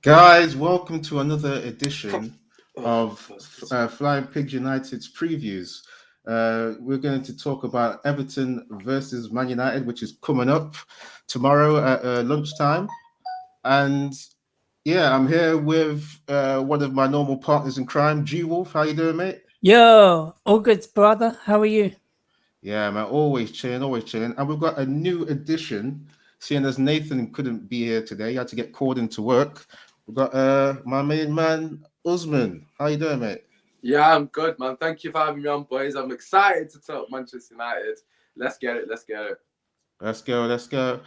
Guys, welcome to another edition Oh, of Flying Pigs United's previews. We're going to talk about Everton versus Man United, which is coming up tomorrow at lunchtime. And yeah, I'm here with one of my normal partners in crime, G Wolf. How you doing, mate? Yo, all good, brother. How are you? Yeah, man, always chilling, always chilling. And we've got a new addition, seeing as Nathan couldn't be here today, he had to get called into work. We've got my main man, Usman. How you doing, mate? Yeah, I'm good, man. Thank you for having me on, boys. I'm excited to talk Manchester United. Let's get it. Let's get it. Let's go, let's go.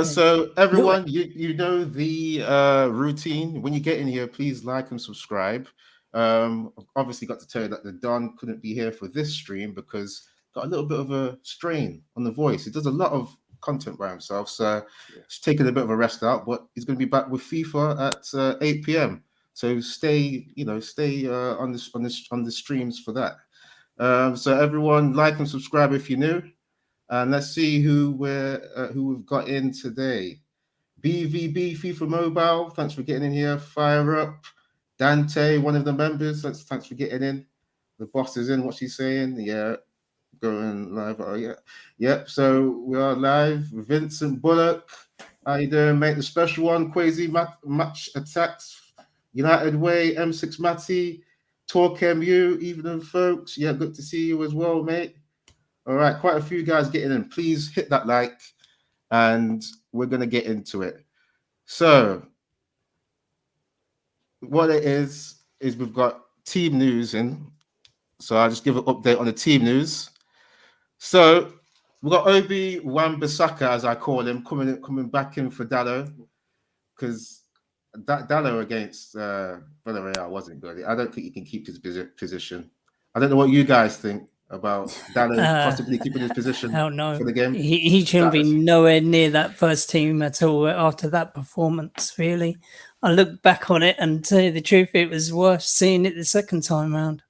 So everyone, you know the routine. When you get in here, please like and subscribe. Obviously got to tell you that the Don couldn't be here for this stream because got a little bit of a strain on the voice. He does a lot of content by himself, so he's taking a bit of a rest out, but he's going to be back with FIFA at 8 p.m. So stay on the streams for that. So everyone, like and subscribe if you're new. And let's see who we've got in today. BVB FIFA Mobile, thanks for getting in here. Fire Up, Dante, one of the members, thanks for getting in. The boss is in. What's he saying? Yeah, going live. Oh yeah, yep. So we are live. Vincent Bullock, how you doing, mate? The special one, Quasi Match Attacks, United Way, M6 Matty, Talk MU, Evening folks. Yeah, good to see you as well, mate. All right, quite a few guys getting in. Please hit that like, and we're going to get into it. So, what it is we've got team news in. So, I'll just give an update on the team news. So, we've got Obi Wan-Bissaka, as I call him, coming back in for Dallo, because Dallo against Villarreal wasn't good. I don't think he can keep his position. I don't know what you guys think about Dallo possibly keeping his position for the game. He shouldn't be nowhere near that first team at all after that performance, really. I look back on it and tell you the truth, it was worse seeing it the second time round.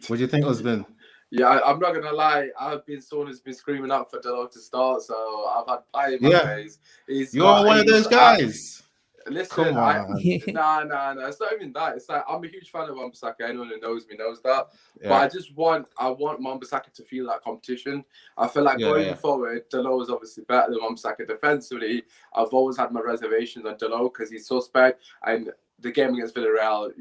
What do you think, Osman? Yeah, I'm not gonna lie. I've been someone who's been screaming out for Delo to start, so I've had pie in my face. You're one of those guys. Listen, nah. It's not even that. It's like I'm a huge fan of Wan-Bissaka. Anyone who knows me knows that. Yeah. But I want Wan-Bissaka to feel that competition. I feel like going forward, Delo is obviously better than Wan-Bissaka defensively. I've always had my reservations on Delo because he's suspect, and the game against Villarreal,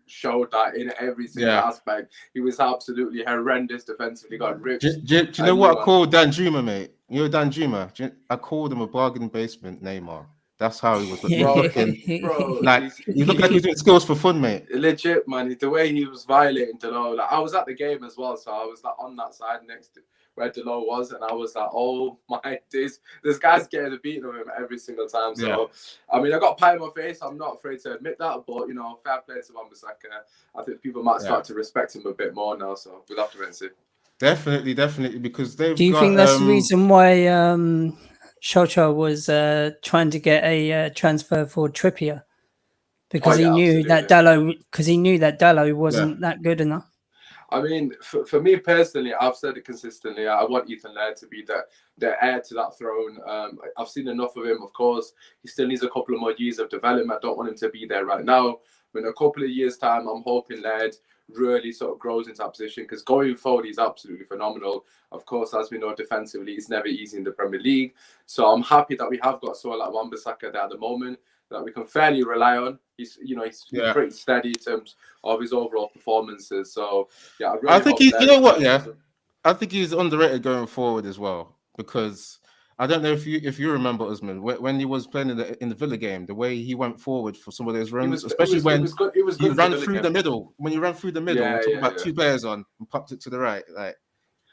showed that in every single aspect. He was absolutely horrendous defensively. Got ripped. Do you know what I call Danjuma, mate? You know Danjuma? I called him a bargain basement Neymar. That's how he was looking. Bro, like he looked like he was doing skills for fun, mate. Legit, man. The way he was violating Delo, like I was at the game as well, so I was like on that side next to where Delo was, and I was like, oh my days, this guy's getting the beating of him every single time. So I mean, I got pie in my face. I'm not afraid to admit that, but fair play to Wan-Bissaka. I think people might start to respect him a bit more now. So we'll have to wait and see. Definitely, because they've. Do you think that's the reason why Solskjaer was trying to get a transfer for Trippier? Because he knew that Dallo wasn't that good enough. I mean, for me personally, I've said it consistently. I want Ethan Laird to be the heir to that throne. I've seen enough of him. Of course, he still needs a couple of more years of development. I don't want him to be there right now. But in a couple of years' time, I'm hoping Laird really sort of grows into that position because going forward, he's absolutely phenomenal. Of course, as we know, defensively, it's never easy in the Premier League. So I'm happy that we have got someone like Wan-Bissaka there at the moment that we can fairly rely on. He's pretty steady in terms of his overall performances. So yeah, I think I think he's underrated going forward as well because I don't know if you remember Usman when he was playing in the Villa game, the way he went forward for some of those runs, especially when he ran through the middle. When you ran through the middle, we're talking about two players on and popped it to the right. Like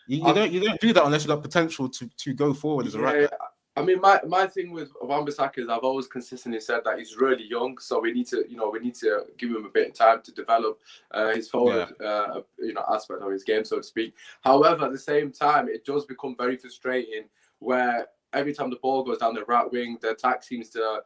you don't do that unless you've got potential to go forward as a right back. I mean, my thing with Wan-Bissaka is I've always consistently said that he's really young, so we need to give him a bit of time to develop his forward aspect of his game, so to speak. However, at the same time, it does become very frustrating where every time the ball goes down the right wing, the attack seems to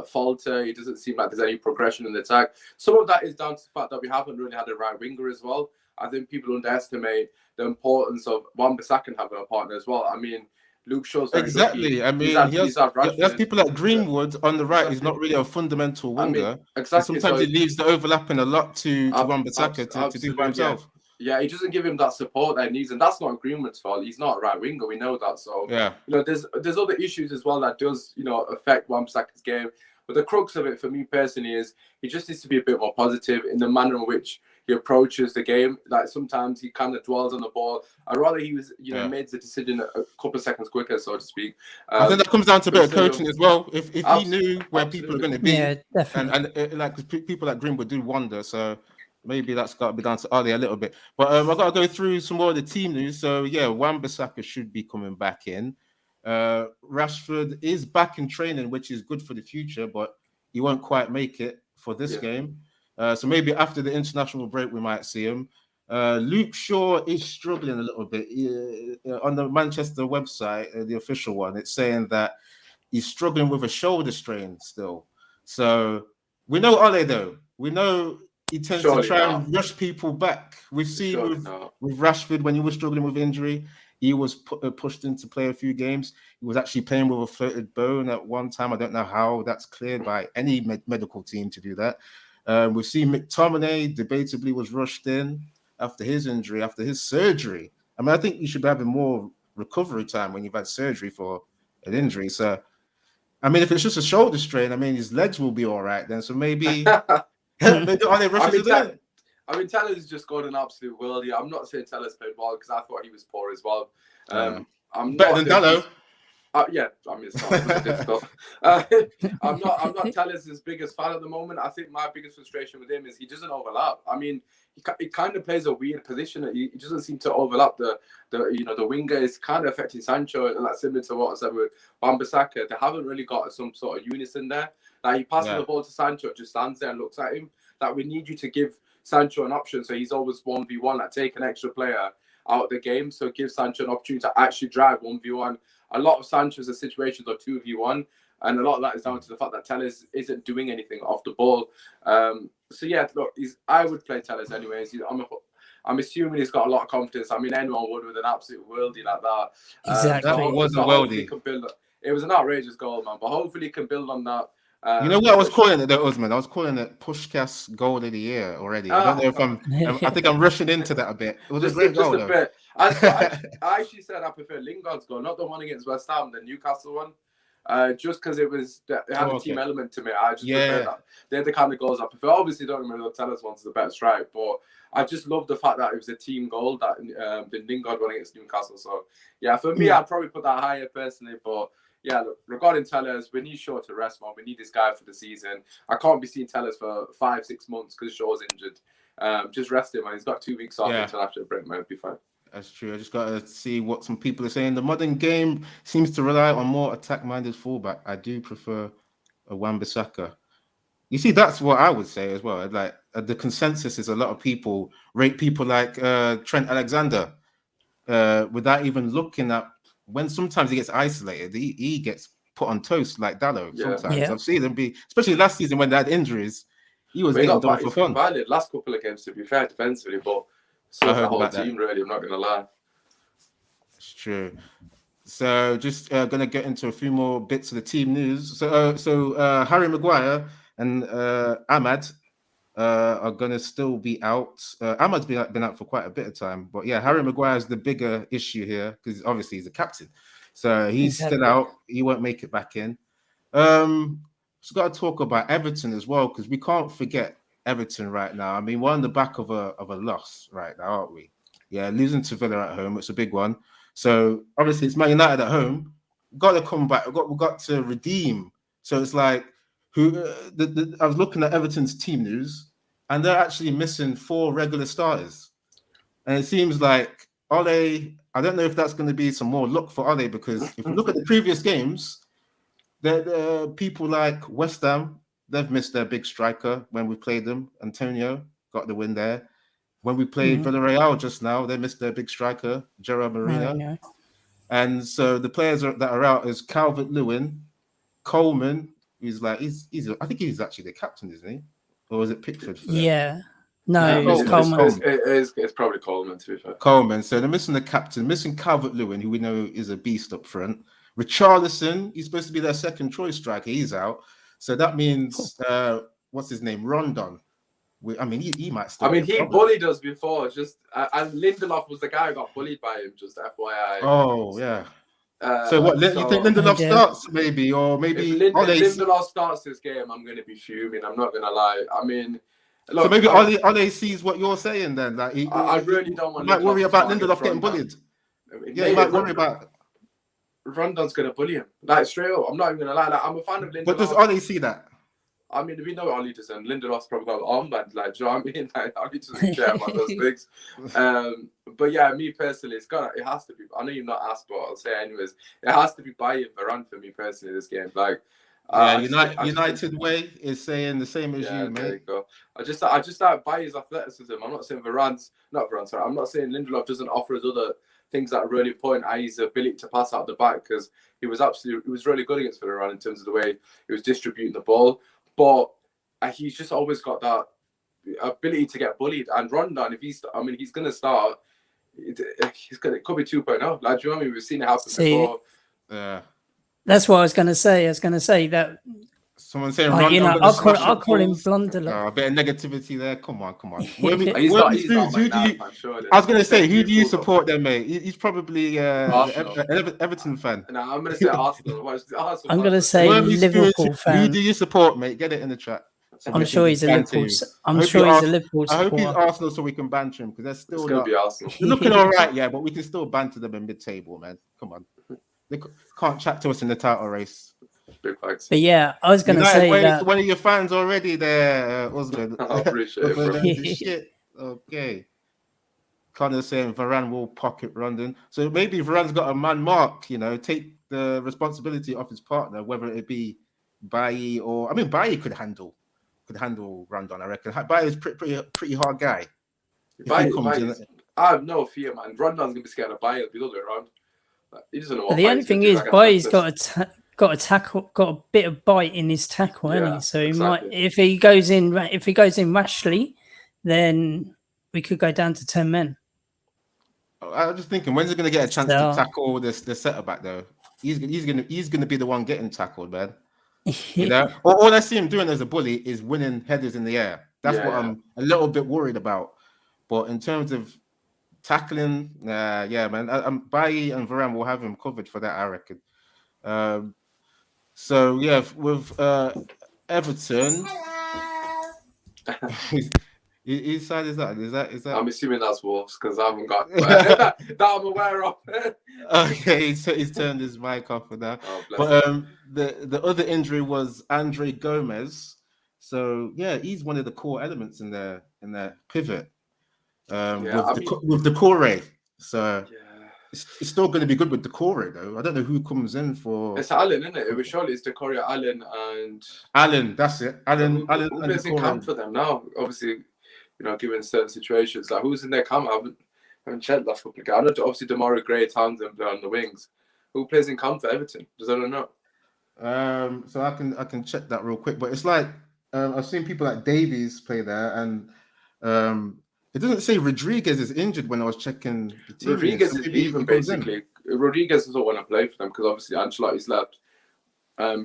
falter. It doesn't seem like there's any progression in the attack. Some of that is down to the fact that we haven't really had a right winger as well. I think people underestimate the importance of Wan-Bissaka having a partner as well. I mean, Luke Shaw's very Exactly. lucky. I mean, He's had he has Rashford. people like Greenwood on the right. He's Exactly. not really a fundamental winger. I mean, And exactly. sometimes So he leaves the overlapping a lot to Wan-Bissaka to do by absolutely, himself. yeah, he doesn't give him that support that he needs, and that's not Greenwood's fault. He's not a right winger. We know that. So Yeah. there's other issues as well that does affect Wan-Bissaka's game. But the crux of it for me personally is he just needs to be a bit more positive in the manner in which he approaches the game. Like sometimes he kind of dwells on the ball. I'd rather he was made the decision a couple of seconds quicker, so to speak. I think that comes down to a bit of coaching as well. If he knew where people are going to be, yeah, definitely. and like people like Greenwood do wonder, so maybe that's got to be down to Ali a little bit. But I've got to go through some more of the team news. So yeah, Wan-Bissaka should be coming back in. Rashford is back in training, which is good for the future, but he won't quite make it for this game. So maybe after the international break, we might see him. Luke Shaw is struggling a little bit. On the Manchester website, the official one, it's saying that he's struggling with a shoulder strain still. So we know Ole, though. We know he tends to try and rush people back. We've seen with Rashford, when he was struggling with injury, he was pushed in to play a few games. He was actually playing with a floated bone at one time. I don't know how that's cleared by any medical team to do that. We've seen McTominay debatably was rushed in after his injury, after his surgery. I mean, I think you should be having more recovery time when you've had surgery for an injury. So, I mean, if it's just a shoulder strain, I mean, his legs will be all right then. So maybe, maybe are they rushes in? I mean, Teller's just got an absolute worldie. I'm not saying Teller's played well because I thought he was poor as well. I'm better than Dallo. Yeah, I mean, it's not difficult. I'm not Teller's biggest fan at the moment. I think my biggest frustration with him is he doesn't overlap. I mean, he kind of plays a weird position. He doesn't seem to overlap the winger is kind of affecting Sancho, and that's similar to what I said with Wan-Bissaka. They haven't really got some sort of unison there. Like he passes the ball to Sancho, just stands there and looks at him. Like we need you to give Sancho an option, so he's always 1v1. Like take an extra player out of the game, so give Sancho an opportunity to actually drive 1v1. A lot of Sancho's situations are 2v1, and a lot of that is down to the fact that Telles isn't doing anything off the ball. So yeah, look, I would play Telles anyways. I'm assuming he's got a lot of confidence. I mean, anyone would with an absolute worldie like that. Exactly. That was a worldie. It was an outrageous goal, man. But hopefully, he can build on that. You know what I was calling it, though, Usman? I was calling it Puskás goal of the year already. I don't know if I think I'm rushing into that a bit. It was a great goal, though. Bit. I actually said I prefer Lingard's goal, not the one against West Ham, the Newcastle one. Just because it had a team element to me. I just prefer that. They're the kind of goals I prefer. Obviously, don't remember the Telles one's the better strike, but I just love the fact that it was a team goal that the Lingard one against Newcastle. So yeah, for me, I'd probably put that higher personally, but. Yeah, look, regarding Telles, we need Shaw to rest, man. We need this guy for the season. I can't be seeing Telles for 5-6 months because Shaw's injured. Just rest him, man. He's got 2 weeks off until after the break, man. It'll be fine. That's true. I just got to see what some people are saying. The modern game seems to rely on more attack-minded fullback. I do prefer a Wan-Bissaka. You see, that's what I would say as well. Like the consensus is a lot of people rate people like Trent Alexander without even looking at. When sometimes he gets isolated, he gets put on toast like Dallo. Sometimes I've seen him be, especially last season when they had injuries, he was getting done for fun. Valid last couple of games, to be fair, defensively, but so the whole team really. I'm not going to lie. It's true. So just gonna get into a few more bits of the team news. So Harry Maguire and Ahmad are gonna still be out. Ahmad's been out for quite a bit of time, but yeah, Harry Maguire is the bigger issue here because obviously he's a captain, so he's still out. He won't make it back in. Just got to talk about Everton as well because we can't forget Everton right now. I mean, we're on the back of a loss right now, aren't we? Yeah, losing to Villa at home, it's a big one. So obviously it's Man United at home. Got to come back. We got to redeem. So it's like. I was looking at Everton's team news, and they're actually missing 4 regular starters. And it seems like Ole, I don't know if that's going to be some more luck for Ole, because if you look at the previous games, the people like West Ham, they've missed their big striker when we played them. Antonio got the win there. When we played Villarreal just now, they missed their big striker, Gerard Moreno. And so the players that are out is Calvert-Lewin, Coleman. I think he's actually the captain, isn't he? Or was it Pickford? Yeah. No, it's Coleman. It's probably Coleman, to be fair. Coleman. So they're missing the captain, missing Calvert-Lewin, who we know is a beast up front. Richarlison, he's supposed to be their second choice striker. He's out. So that means, what's his name? Rondon. I mean, he might still. I mean, he bullied us before. Just and Lindelof was the guy who got bullied by him. Just FYI. Oh yeah. So what? You think Lindelof starts maybe, or maybe if Lindelof starts this game, I'm going to be fuming. I'm not going to lie. I mean, look, so maybe Ole sees what you're saying then. Like I really don't want. Might worry about Lindelof getting bullied. Yeah, he might worry about. Rondon's going to bully him. Like straight up. I'm not even going to lie. Like, I'm a fan of Lindelof. But does Ole see that? I mean, we know what Oli does, and Lindelof's probably got an armband. Like, do you know what I mean? Like, Oli doesn't care about those things. But yeah, me personally, it has to be. I know you've not asked, but I'll say anyways. It has to be Bailly and Varane for me personally. This game, like, United Way is saying the same as you, mate. There you go. I just like Bailly's athleticism. I'm not saying I'm not saying Lindelof doesn't offer us other things that are really important, i.e. his ability to pass out the back, because he was really good against Villarreal in terms of the way he was distributing the ball. But he's just always got that ability to get bullied. And Rondon, he's going to start. It could be 2.0. Like, do you know what I mean? We've seen it happen before. Yeah. That's what I was going to say. I was going to say that. Someone saying Rondon. I'll call him Blunderlock. A bit of negativity there. Come on. I was going to say, who do you support then, mate? He's probably Everton fan. No, I'm going to say Arsenal. I'm going to say Liverpool fan. Who do you support, mate? Get it in the chat. I'm sure he's a Liverpool. I'm sure he's a Liverpool supporter. I hope he's Arsenal so we can banter him, because they're still going to be Arsenal. They're looking all right, yeah, but we can still banter them in mid-table, man. Come on. They can't chat to us in the title race. But yeah, I was going to say that one of your fans already there, Osman. I appreciate it, bro. Shit. Okay. Connor's saying Varane will pocket Rondon. So maybe Varane's got a man mark, take the responsibility of his partner, whether it be Bailly or... I mean, Bailly could handle Rondon, I reckon. Bailly's pretty hard guy. I have no fear, man. Rondon's going to be scared of Bailly. It'll be the other way around. He doesn't know what the only thing is, Bailly's got a tackle, got a bit of bite in his tackle, hasn't he? So he might, if he goes in rashly, then we could go down to 10 men. I was just thinking, when's he going to get a chance to tackle the centre back though? He's going to be the one getting tackled, man. All I see him doing as a bully is winning headers in the air. That's what I'm a little bit worried about. But in terms of tackling, man, Bailly and Varane will have him covered for that, I reckon. So yeah, with Everton, whose side is that? Is that? I'm assuming that's Wolves, because I haven't got that I'm aware of. Okay, he's turned his mic off for that. But the other injury was Andre Gomez. So yeah, he's one of the core elements in their pivot. With the core. So it's still going to be good with the core though. I don't know who comes in for. It's Allen, isn't it? It was surely it's Decoria, Allen, and Allen. That's it. Allen. Who plays in camp for them now? Obviously, given certain situations, like who's in their camp? I haven't checked last couple of games. I know obviously Demarai Gray, Townsend play on the wings. Who plays in camp for Everton? Does anyone know? So I can check that real quick. But it's like I've seen people like Davies play there, and it doesn't say Rodriguez is injured when I was checking the team. Rodriguez is leaving, basically. Rodriguez doesn't want to play for them because obviously Ancelotti's left.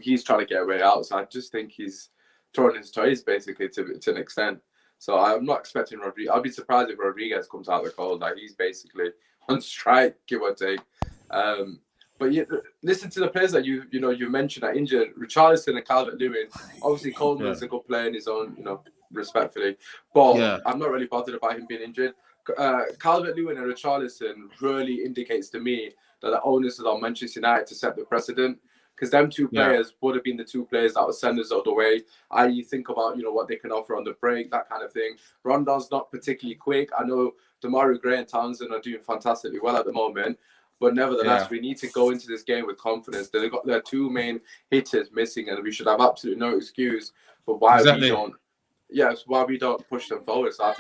He's trying to get away out, so I just think he's throwing his toys basically to an extent. So I'm not expecting Rodriguez. I'll be surprised if Rodriguez comes out of the cold. Like, he's basically on strike, give or take. But listen to the players that you mentioned that injured. Richarlison and Calvert-Lewin. Obviously, Coleman's a good player in his own, respectfully. But I'm not really bothered about him being injured. Calvert-Lewin and Richarlison really indicates to me that the onus is on Manchester United to set the precedent. Because them two players would have been the two players that would send us all the way. You think about, what they can offer on the break, that kind of thing. Rondon's not particularly quick. I know Demarai Gray and Townsend are doing fantastically well at the moment. But nevertheless, we need to go into this game with confidence. They've got their two main hitters missing, and we should have absolutely no excuse for why we don't push them forward. So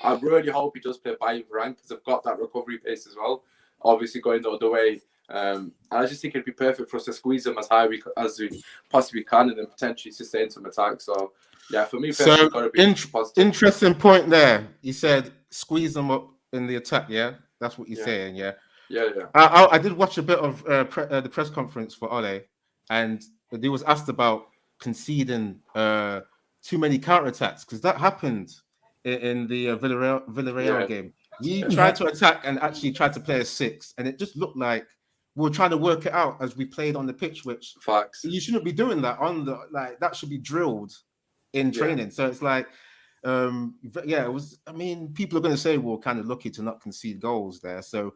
I really hope he does play Bailly Varane, because they've got that recovery pace as well. Obviously, going the other way, I just think it'd be perfect for us to squeeze them as high as we possibly can, and then potentially sustain some attacks. So yeah, for me, So got to be positive. interesting point there. You said squeeze them up in the attack. Yeah, that's what you're saying. Yeah. Yeah. I did watch a bit of the press conference for Ole, and he was asked about conceding too many counterattacks because that happened in the Villarreal game. We tried to attack and actually tried to play a 6, and it just looked like we were trying to work it out as we played on the pitch, which facts. You shouldn't be doing that on the that should be drilled in training. So it's like, it was. I mean, people are going to say we're kind of lucky to not concede goals there. So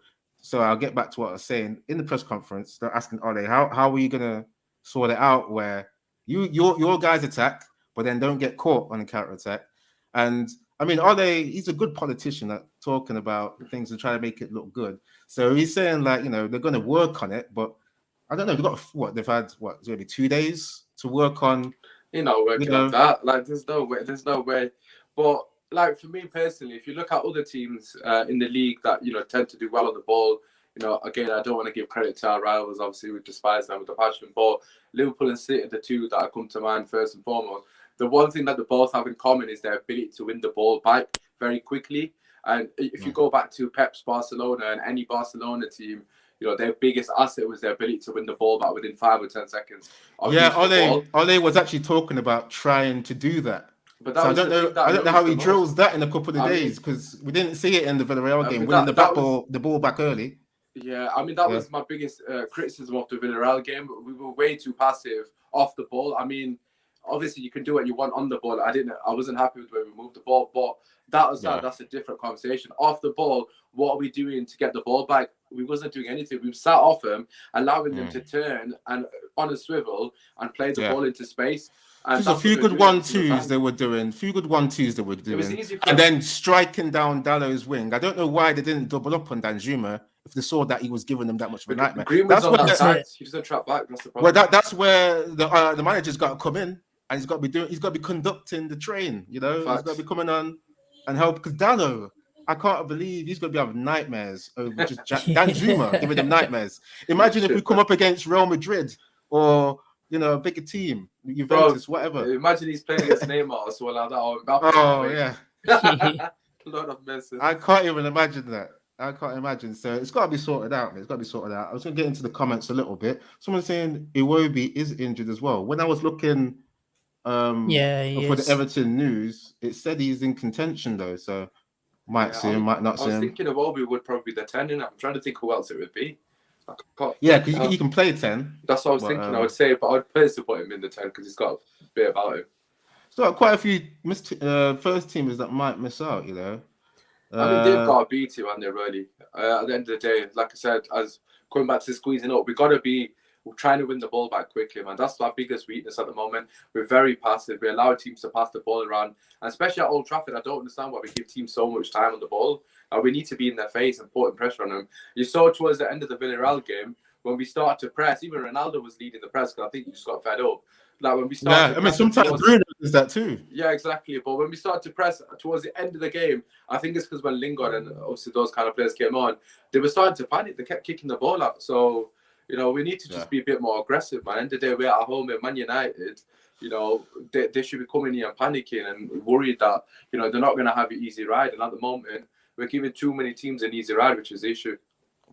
I'll get back to what I was saying in the press conference. They're asking Ole, how are you going to sort it out where your guys attack, but then don't get caught on a counter attack? And I mean, Ole, he's a good politician at talking about things and trying to make it look good. So he's saying like, they're going to work on it, but I don't know. They've had maybe 2 days to work on. Working on that. Like, there's no way. But like, for me personally, if you look at other teams in the league that tend to do well on the ball, again, I don't want to give credit to our rivals. Obviously, we despise them with a passion. But Liverpool and City are the two that come to mind first and foremost. The one thing that they both have in common is their ability to win the ball back very quickly. And if you go back to Pep's Barcelona and any Barcelona team, their biggest asset was their ability to win the ball back within 5 or 10 seconds. Ole was actually talking about trying to do that. But I don't know how he drills that in a couple of days, because we didn't see it in the Villarreal game, winning the ball back early. Yeah, I mean, that was my biggest criticism of the Villarreal game. We were way too passive off the ball. I mean, obviously you can do what you want on the ball. I wasn't happy with the way we moved the ball, but that's a different conversation. Off the ball, what are we doing to get the ball back? We wasn't doing anything. We sat off them, allowing them to turn and on a swivel and play the ball into space. And just a few good 1-2s they were doing. And then striking down Dalot's wing. I don't know why they didn't double up on Danjuma if they saw that he was giving them that much of a nightmare. That's on that side. He doesn't trap back. That's the problem. Well, that's where the manager's got to come in, and he's got to be conducting the train. He's got to be coming on and help, because Dalot, I can't believe he's going to be having nightmares over just Danjuma giving them nightmares. Imagine if we come up against Real Madrid or a bigger team, Juventus, whatever. Imagine he's playing against Neymar or someone like that. Or Mbappe. Oh yeah, a lot of messes. I can't even imagine that. I can't imagine. So it's got to be sorted out. I was going to get into the comments a little bit. Someone saying Iwobi is injured as well. When I was looking, for the Everton news, it said he's in contention though. So might see him, might not see him. I was thinking Iwobi would probably be the 10. I'm trying to think who else it would be. Yeah, because you can play 10. That's what I was thinking. I would say, but I'd personally put him in the 10 because he's got a bit about him. So quite a few first teamers that might miss out. I mean, they've got to beat him, and they're really. At the end of the day, like I said, as going back to squeezing up, we got to be trying to win the ball back quickly, man. That's our biggest weakness at the moment. We're very passive. We allow teams to pass the ball around, and especially at Old Trafford, I don't understand why we give teams so much time on the ball. We need to be in their face and putting pressure on them. You saw towards the end of the Villarreal game when we started to press. Even Ronaldo was leading the press because I think he just got fed up. Like when we started, sometimes Bruno does that too. Yeah, exactly. But when we started to press towards the end of the game, I think it's because when Lingard and obviously those kind of players came on, they were starting to panic. They kept kicking the ball out. So we need to just be a bit more aggressive, man. End of the day, we're at home at Man United. They should be coming here and panicking and worried that they're not going to have an easy ride. And at the moment, we're giving too many teams an easy ride, which is the issue.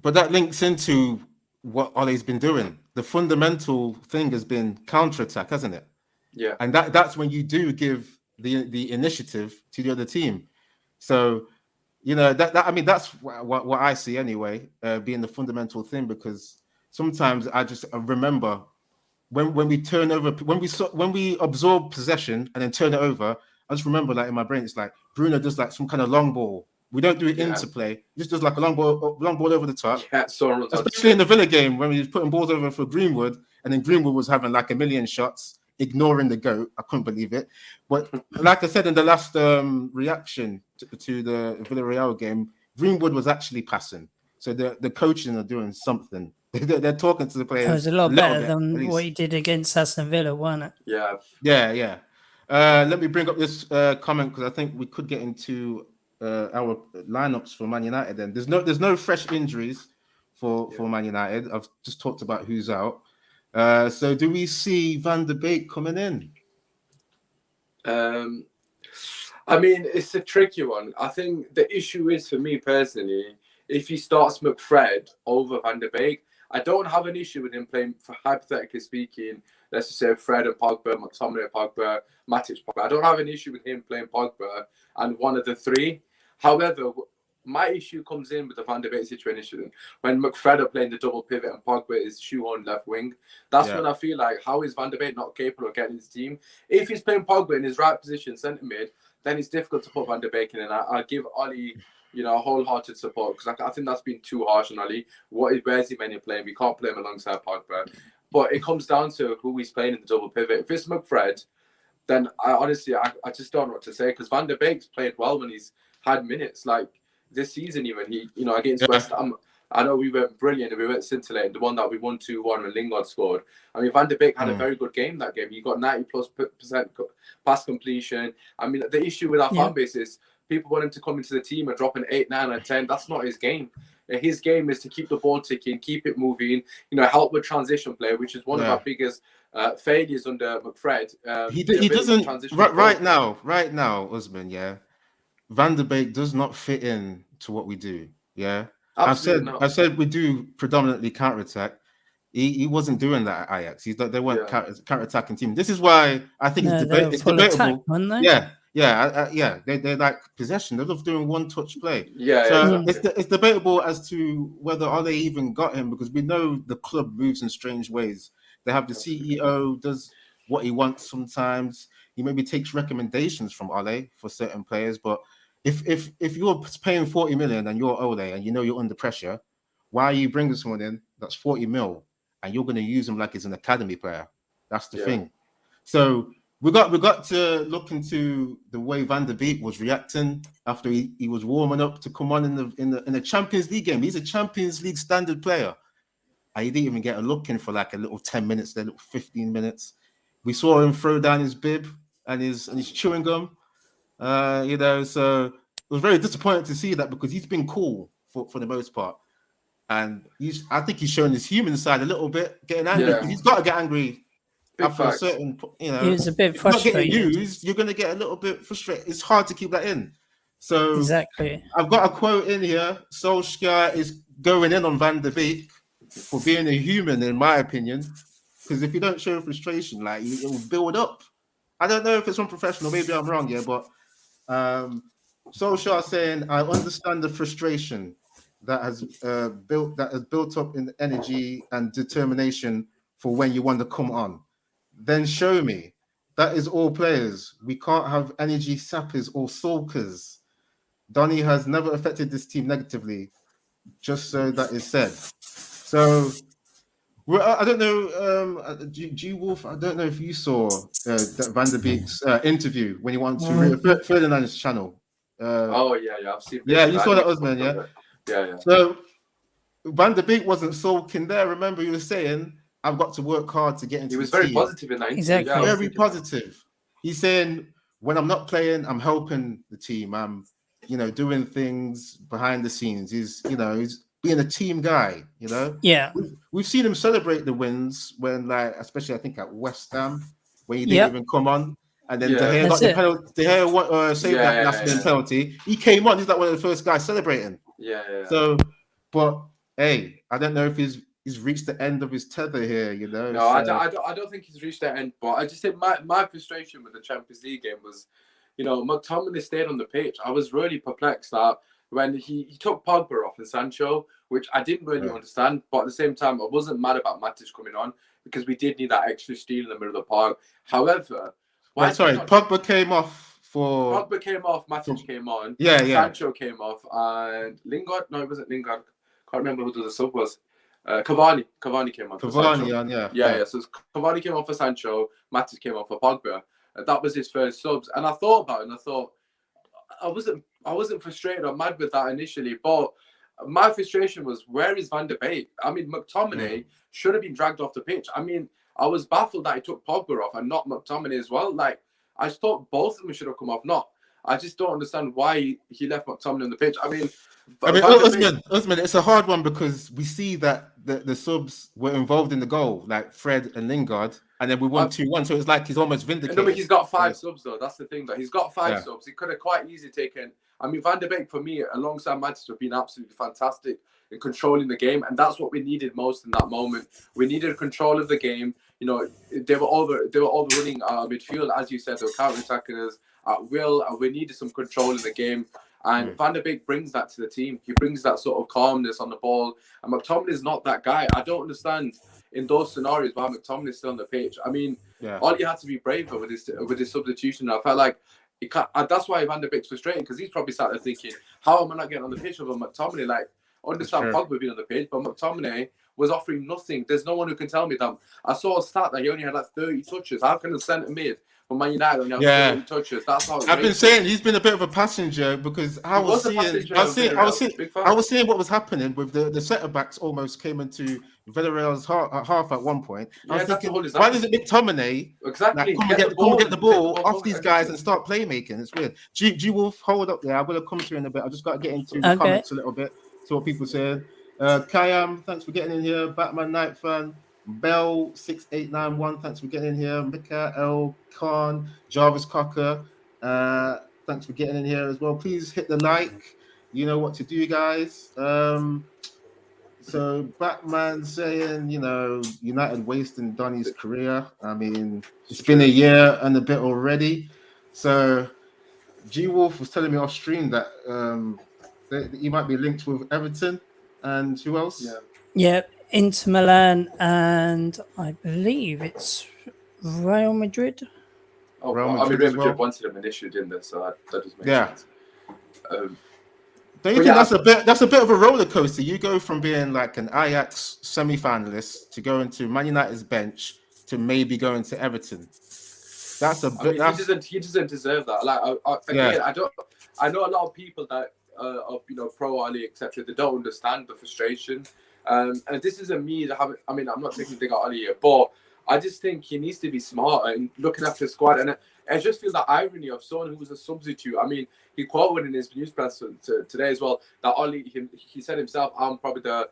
But that links into what Ole's been doing. The fundamental thing has been counter-attack, hasn't it? Yeah. And that's when you do give the initiative to the other team. So, that's what I see anyway, being the fundamental thing, because sometimes I remember when we turn over, when we absorb possession and then turn it over, I just remember like in my brain, it's like Bruno does like some kind of long ball. We don't do it into play. Just does like a long ball over the top. Yeah, especially in the Villa game when we was putting balls over for Greenwood, and then Greenwood was having like a million shots, ignoring the goat. I couldn't believe it. But like I said in the last reaction to the Villarreal game, Greenwood was actually passing. So the coaching are doing something. They're talking to the players. It was a lot better than what he did against Aston Villa, wasn't it? Yeah. Let me bring up this comment because I think we could get into our lineups for Man United. Then there's no fresh injuries for Man United. I've just talked about who's out. So do we see Van der Beek coming in? I mean, it's a tricky one. I think the issue is, for me personally, if he starts McFred over Van der Beek, I don't have an issue with him playing, for hypothetically speaking, let's just say Fred and Pogba, McTominay, Pogba, Matic, Pogba. I don't have an issue with him playing Pogba and one of the three. However, my issue comes in with the Van der Beek situation when McFred are playing the double pivot and Pogba is shoehorned left wing. That's when I feel like, how is Van der Beek not capable of getting his team? If he's playing Pogba in his right position, centre mid, then it's difficult to put Van der Beek in. And I give Ollie, wholehearted support, because I think that's been too harsh on Ollie. Where's he meant to play? We can't play him alongside Pogba. But it comes down to who he's playing in the double pivot. If it's McFred, then I just don't know what to say, because Van der Beek's played well when he's had minutes. Like this season, even against West Ham, I know we went brilliant and we went scintillating. The one that we won 2-1 when Lingard scored. I mean, Van der Beek had a very good game that game. He got 90+% pass completion. I mean, the issue with our fan base is people want him to come into the team and drop an 8, 9, and 10. That's not his game. His game is to keep the ball ticking, keep it moving, help with transition play, which is one of our biggest failures under McFred. He doesn't right now, Usman. Van der Beek does not fit in to what we do. Yeah, I said we do predominantly counter attack. He wasn't doing that at Ajax. They weren't counter attacking team. This is why I think it's debatable. Attack, weren't they? Yeah. They like possession. They love doing one touch play. It's debatable as to whether Ole even got him, because we know the club moves in strange ways. They have the CEO does what he wants sometimes. He maybe takes recommendations from Ole for certain players, but if you're paying 40 million and you're Ole and you're under pressure, why are you bringing someone in that's 40 mil and you're going to use him like he's an academy player? That's the thing. So we got to look into the way Van der Beek was reacting after he was warming up to come on in the Champions League game. He's a Champions League standard player, and he didn't even get a look in for like a little 10 minutes, there, little 15 minutes. We saw him throw down his bib and his chewing gum. So it was very disappointing to see that, because he's been cool for the most part, and I think he's shown his human side a little bit, getting angry. He's got to get angry after a certain, he was a bit frustrated. Not getting used, you're going to get a little bit frustrated. It's hard to keep that in. So exactly, I've got a quote in here. Solskjaer is going in on Van der Beek for being a human, in my opinion, because if you don't show frustration, like it will build up. I don't know if it's unprofessional. Maybe I'm wrong, but Solskjaer saying, I understand the frustration that has built up in energy and determination for when you want to come on. Then show me. That is all players. We can't have energy sappers or sulkers. Donny has never affected this team negatively, just so that is said. So I don't know, G Wolf, I don't know if you saw that Van der Beek's interview when he went to Ferdinand's channel. I've seen. Yeah, you saw that, Usman, yeah? Yeah. So Van der Beek wasn't sulking there. Remember, he was saying, I've got to work hard to get into the team. He was very positive in that interview. Exactly. Yeah, very positive. He's saying, when I'm not playing, I'm helping the team. I'm, doing things behind the scenes. He's being a team guy, Yeah. We've seen him celebrate the wins when, especially I think at West Ham, when he didn't even come on. And then De Gea got the penalty. De Gea saved that last-minute penalty. He came on. He's like one of the first guys celebrating. Yeah. So, but hey, I don't know if he's reached the end of his tether here. No, so, I don't think he's reached that end. But I just think my frustration with the Champions League game was, McTominay stayed on the pitch. I was really perplexed that when he took Pogba off and Sancho, which I didn't really understand. But at the same time, I wasn't mad about Matic coming on, because we did need that extra steel in the middle of the park. However, Pogba came off for... Pogba came off, Matic came on. Yeah. Sancho came off, and Lingard... No, it wasn't Lingard. Can't remember who the sub was. Cavani came on. Cavani on, Yeah. So Cavani came on for Sancho, Matic came on for Pogba. That was his first subs. And I thought about it, and I thought... I wasn't frustrated or mad with that initially, but my frustration was, where is Van der Beek? I mean, McTominay should have been dragged off the pitch. I mean, I was baffled that he took Pogba off and not McTominay as well. Like, I thought both of them should have come off. I just don't understand why he left McTominay on the pitch. I mean, Usman, it's a hard one because we see that the subs were involved in the goal, like Fred and Lingard, and then we won 2-1. So it's like he's almost vindicated. No, but he's got 5 subs though. That's the thing. That he's got 5 subs. He could have quite easily taken. I mean, Van de Beek for me, alongside Manchester, have been absolutely fantastic in controlling the game, and that's what we needed most in that moment. We needed control of the game. You know, they were overrunning our midfield, as you said. They were counter-attacking us at will, and we needed some control in the game. And Van de Beek brings that to the team. He brings that sort of calmness on the ball. And McTominay is not that guy. I don't understand in those scenarios why McTominay is still on the pitch. I mean, all you had to be braver with his substitution. I felt like that's why Van de Beek's frustrating, because he's probably sat there thinking, how am I not getting on the pitch over McTominay? Like, I understand Pogba being on the pitch, but McTominay was offering nothing. There's no one who can tell me that. I saw a stat that he only had like 30 touches. How can a centre mid for Man United only have 30 touches? That's how I've been saying he's been a bit of a passenger, because I was seeing what was happening with the centre backs almost came into Villarreal's half at one point. I was thinking, why doesn't McTominay come and get the ball off these guys and start playmaking? It's weird. G Wolf, hold up there. I'm going to come to you in a bit. I just got to get into the comments a little bit, to what people said. Kayam, thanks for getting in here. Batman Night Fan. Bell 6891, thanks for getting in here. Mikael Khan, Jarvis Cocker, thanks for getting in here as well. Please hit the like. You know what to do, guys. So Batman saying, you know, United wasting Donny's career. I mean, it's been a year and a bit already. So G Wolf was telling me off stream that he might be linked with Everton, and who else? Yeah, Inter Milan, and I believe it's Real Madrid. Oh, Real Madrid wanted him initially, didn't they? So that does make sense. Don't you think that's a bit of a roller coaster? You go from being like an Ajax semi-finalist to going to Man United's bench to maybe going to Everton. That's a bit. He doesn't deserve that. Like I know a lot of people that are pro Ali, etc. They don't understand the frustration. And this isn't me that have. I mean, I'm not taking the dig out Ali here, but I just think he needs to be smarter in looking after the squad. And I just feel the irony of someone who was a substitute. I mean, he quoted in his news press today as well that Ali, he said himself, I'm probably the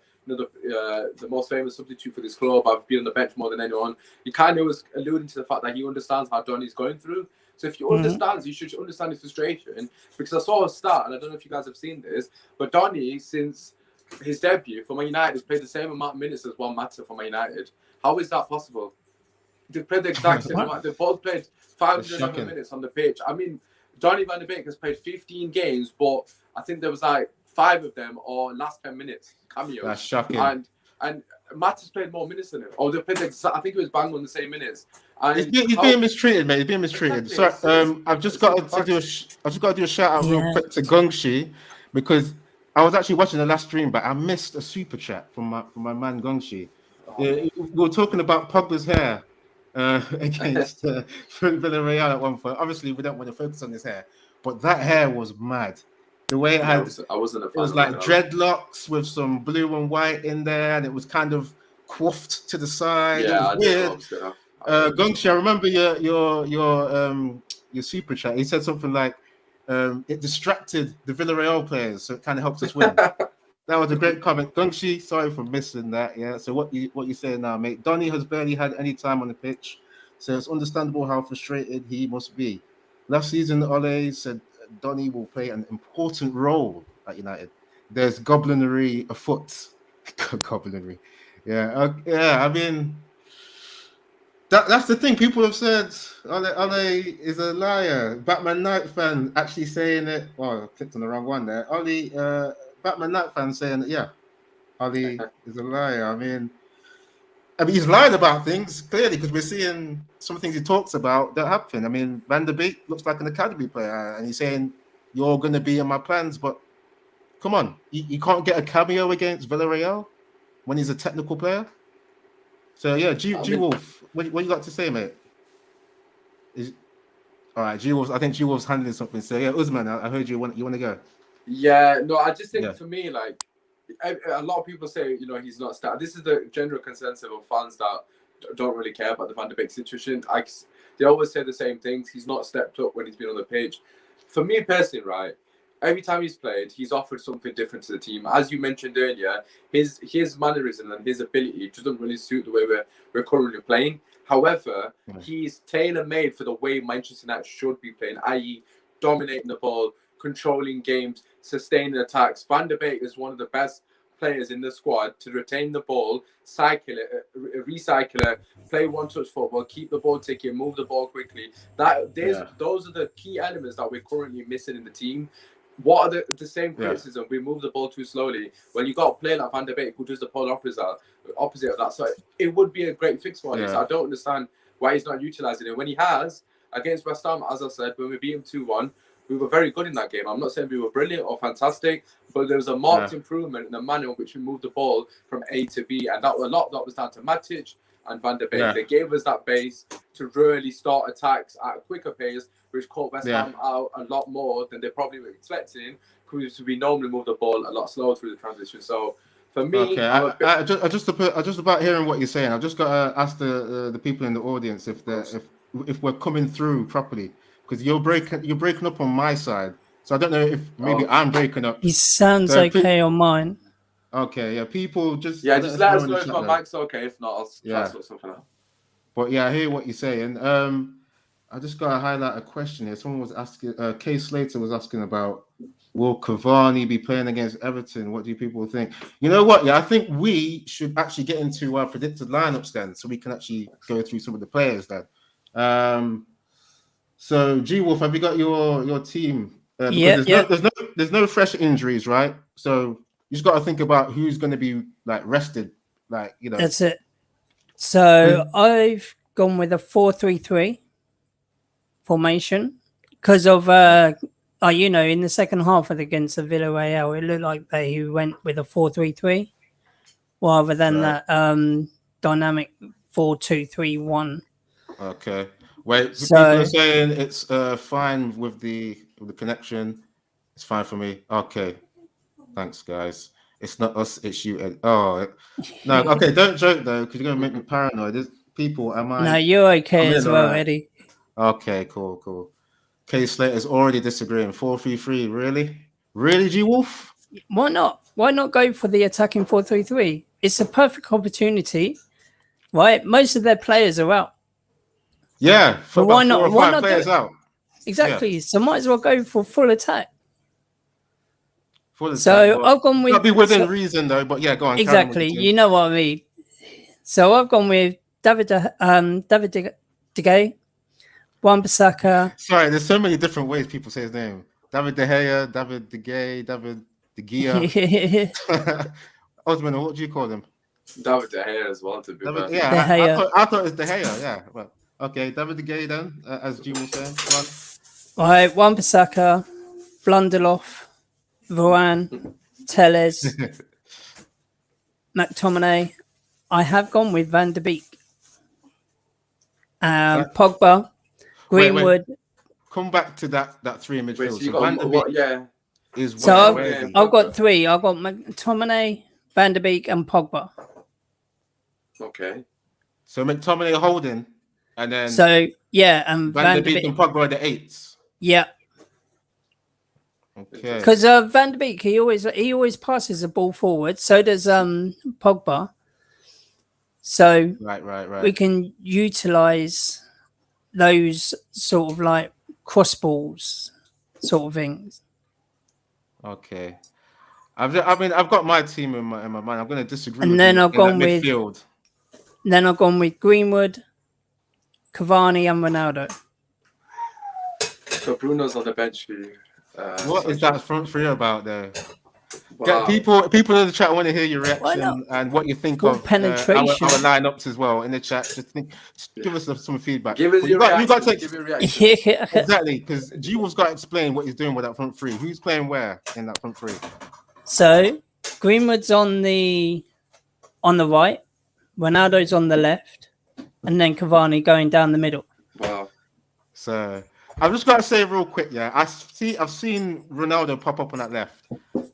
most famous substitute for this club. I've been on the bench more than anyone. He kind of was alluding to the fact that he understands how Donny's going through. So if you understand, you should understand his frustration. Because I saw a stat, and I don't know if you guys have seen this, but Donny, since his debut for Man United, has played the same amount of minutes as Juan Mata for Man United. How is that possible? They've played the exact same amount. They've both played 500 minutes on the pitch. I mean, Donny van de Beek has played 15 games, but I think there was like 5 of them or last 10 minutes cameos. That's shocking. And Mata's played more minutes than him. Or they played I think it was bang on the same minutes. And he's being mistreated, mate. He's being mistreated. Exactly. So I've just got to do a shout out real quick to Gongshi, because I was actually watching the last stream, but I missed a super chat from my man Gongshi. We were talking about Pogba's hair against Villarreal at one point. Obviously, we don't want to focus on his hair, but that hair was mad. The way it had, I wasn't a fan. It was like dreadlocks with some blue and white in there, and it was kind of coiffed to the side. Yeah, it was weird. Gongshi, I remember your super chat. He said something like, it distracted the Villarreal players, so it kind of helped us win. That was a great comment. Gongshi, sorry for missing that. Yeah. So what you saying now, mate? Donny has barely had any time on the pitch, so it's understandable how frustrated he must be. Last season, Ole said Donny will play an important role at United. There's goblinery afoot. Goblinery. Yeah. I mean, that's the thing. People have said Ole is a liar. Batman Night Fan actually saying it. Oh, I clicked on the wrong one there. Ole. Batman Night Fan saying that, yeah, Ali is a liar. I mean, he's lying about things, clearly, because we're seeing some things he talks about that happen. I mean, Van der Beek looks like an academy player, and he's saying, you're going to be in my plans, but come on, you can't get a cameo against Villarreal when he's a technical player. So, yeah, G Wolf, what you got to say, mate? All right, G Wolf, I think G Wolf's handling something. So, yeah, Usman, I heard you want to go. Yeah, no, I just think for me, like, a lot of people say, he's not started. This is the general consensus of fans that don't really care about the Van de Beek situation. They always say the same things. He's not stepped up when he's been on the pitch. for me personally, right, every time he's played, he's offered something different to the team. As you mentioned earlier, his mannerism and his ability doesn't really suit the way we're currently playing. However, he's tailor-made for the way Manchester United should be playing, i.e. dominating the ball, controlling games, sustaining attacks. Van der Beek is one of the best players in the squad to retain the ball, cycle it, recycle it, play one-touch football, keep the ball ticking, move the ball quickly. Those are the key elements that we're currently missing in the team. What are the same criticism? We move the ball too slowly. Well, you got a player like Van der Beek who does the polar opposite of that. So it would be a great fix for him. So I don't understand why he's not utilising it. When he has, against West Ham, as I said, when we beat him 2-1, we were very good in that game. I'm not saying we were brilliant or fantastic, but there was a marked improvement in the manner in which we moved the ball from A to B. And that was down to Matic and Van der Beek. Yeah. They gave us that base to really start attacks at a quicker pace, which caught West Ham out a lot more than they probably were expecting, because we normally move the ball a lot slower through the transition. So for me, I just about hearing what you're saying. I just got to ask the people in the audience if we're coming through properly, because you're breaking up on my side. So I don't know if maybe I'm breaking up. He sounds okay on mine. Okay, yeah. People just let us know if my mic's okay. If not, I'll try to sort something out. But yeah, I hear what you're saying. I just got to highlight a question here. Someone was asking, Kay Slater was asking about, will Cavani be playing against Everton? What do people think? You know what? Yeah, I think we should actually get into our predicted lineups then, so we can actually go through some of the players then. So G Wolf, have you got your team? There's no fresh injuries, right? So you just got to think about who's going to be like rested, like, you know. That's it. So I've gone with a 4-3-3 formation because of in the second half against the Villarreal, it looked like they went with a 4-3-3 rather than that dynamic 4-2-3-1. Okay. Wait, people are saying it's fine with the connection. It's fine for me. Okay. Thanks, guys. It's not us, it's you. Oh, no. Okay, don't joke, though, because you're going to make me paranoid. There's people, No, you're okay as well, Eddie. Okay, cool. K Slater's already disagreeing. 4-3-3, really? Really, G Wolf? Why not? Why not go for the attacking 4-3-3? It's a perfect opportunity, right? Most of their players are out. Yeah, but why not? 4 or 5 players out. Exactly. Yeah. So might as well go for full attack. So I've gone with. Not be within reason though, but yeah, go on. Exactly. You know what I mean. So I've gone with David De Gea, Wan-Bissaka. Sorry, there's so many different ways people say his name. David De Gea, David De Gea, David De Gea. Osman, what do you call him? David De Gea as well, to be fair. Yeah, I thought it was De Gea. Yeah, well, okay, David De Gea then, as Jim was saying. All right, Wan-Bissaka, Blunderloff, Varane, Telles, McTominay. I have gone with Van der Beek. Pogba, Greenwood. Wait. Come back to that 3 in midfield. So Van der Beek is so I've got 3. I've got McTominay, Van der Beek, and Pogba. Okay. So McTominay holding, and then and Van der Beek and Pogba are the 8s. Yeah. Okay. Because Van der Beek, he always passes the ball forward. So does Pogba. So right. We can utilize those sort of like cross balls, sort of things. Okay. I've got my team in my mind. I'm going to disagree. And then I've gone with midfield. Then I've gone with Greenwood, Cavani, and Ronaldo. So Bruno's on the bench for you. What is that front 3 about there? Wow. People in the chat want to hear your reaction and what you think of penetration. Our lineups as well in the chat. Just give us some feedback. Give us your reaction. Give your reaction. Exactly, because G-Wolf's got to explain what he's doing with that front 3. Who's playing where in that front 3? So Greenwood's on the right, Ronaldo's on the left, and then Cavani going down the middle. Wow. So I've just got to say real quick, I've seen Ronaldo pop up on that left,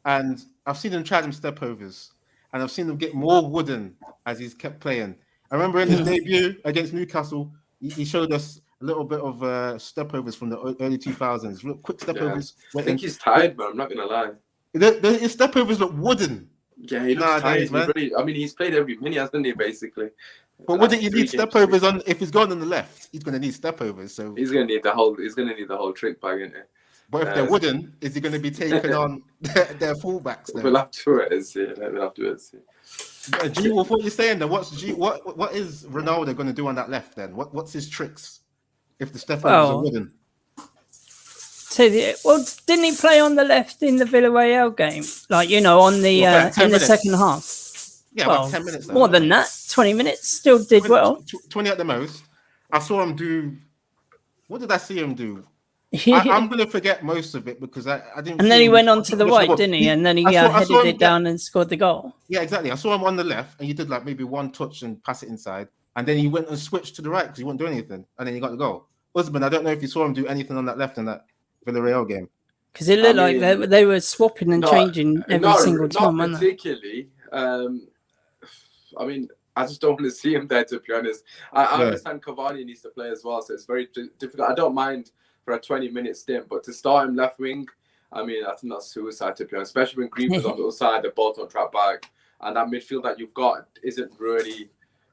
and I've seen him try them step overs, and I've seen him get more wooden as he's kept playing. I remember in his debut against Newcastle, he showed us a little bit of stepovers from the early 2000s. Real quick stepovers. I think he's tired, man. I'm not gonna lie. His stepovers look wooden. Yeah, he looks tired, man. I mean, he's played every minute, hasn't he? Basically. But wouldn't you need stepovers on? If he's going on the left, he's going to need stepovers. So he's going to need the whole. He's going to need the whole trick bag, isn't he? But if they're wooden, is he going to be taking on their fullbacks? Then? We'll have to wait and see. We'll have to wait and see. G, what you're saying then? What is Ronaldo going to do on that left then? What's his tricks if the stepovers are wooden? Well, didn't he play on the left in the Villarreal game? Like, you know, on the in the second half. Yeah, about 10 minutes. More than that, 20 minutes. Still did 20, well. 20 at the most. I saw him do. What did I see him do? I'm going to forget most of it because I didn't. And then he went on to the right, didn't he? And then he headed it down and scored the goal. Yeah, exactly. I saw him on the left, and he did like maybe one touch and pass it inside, and then he went and switched to the right because he wouldn't do anything, and then he got the goal. Husband, I don't know if you saw him do anything on that left in that Villarreal game. Because it looked like they were swapping and changing every single time. Not particularly. I mean, I just don't want to see him there, to be honest. I understand Cavani needs to play as well, so it's very difficult. I don't mind for a 20-minute stint, but to start him left wing, I mean, I think that's suicide, to be honest, especially when Greenwood's on the other side, they're both on track back, and that midfield that you've got isn't really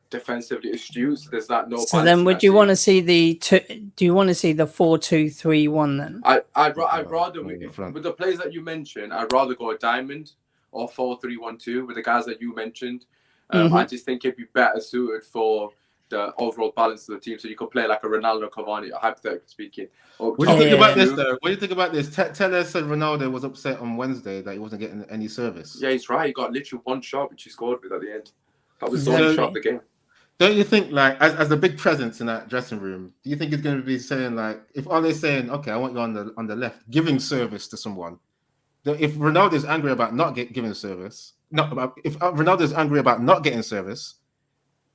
defensively astute, so there's that no. So then, would you want to see do you want to see the 4-2-3-1 then? I'd rather with the players that you mentioned, I'd rather go a diamond or 4-3-1-2 with the guys that you mentioned. I just think it'd be better suited for the overall balance of the team. So you could play like a Ronaldo, Cavani, hypothetically speaking. What do you think about this, though? What do you think about this? Teller said Ronaldo was upset on Wednesday that he wasn't getting any service. Yeah, he's right. He got literally one shot, which he scored with at the end. That was the only shot of the game. Don't you think, like, as a big presence in that dressing room, do you think he's going to be saying, like, if Ole's saying, okay, I want you on the left, giving service to someone, if Ronaldo's angry about not giving service, if Ronaldo's angry about not getting service,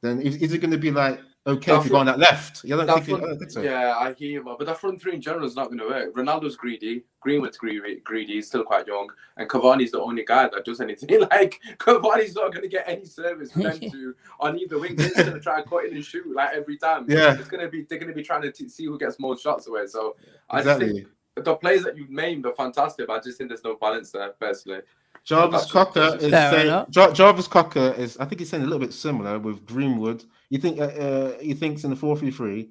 then is it going to be like, okay, if you go on that left? I don't think so. Yeah, I hear you, but that front three in general is not going to work. Ronaldo's greedy, Greenwood's greedy, he's still quite young, and Cavani's the only guy that does anything. Like, Cavani's not going to get any service for them to on either wing. They're just going to try and cut in and shoot like every time. Yeah, they're going to be trying to see who gets more shots away. So I just think the players that you've named are fantastic, but I just think there's no balance there, personally. Jarvis Cocker is saying. Jarvis Cocker is. I think he's saying a little bit similar with Greenwood. You think he thinks in the 4-3-3,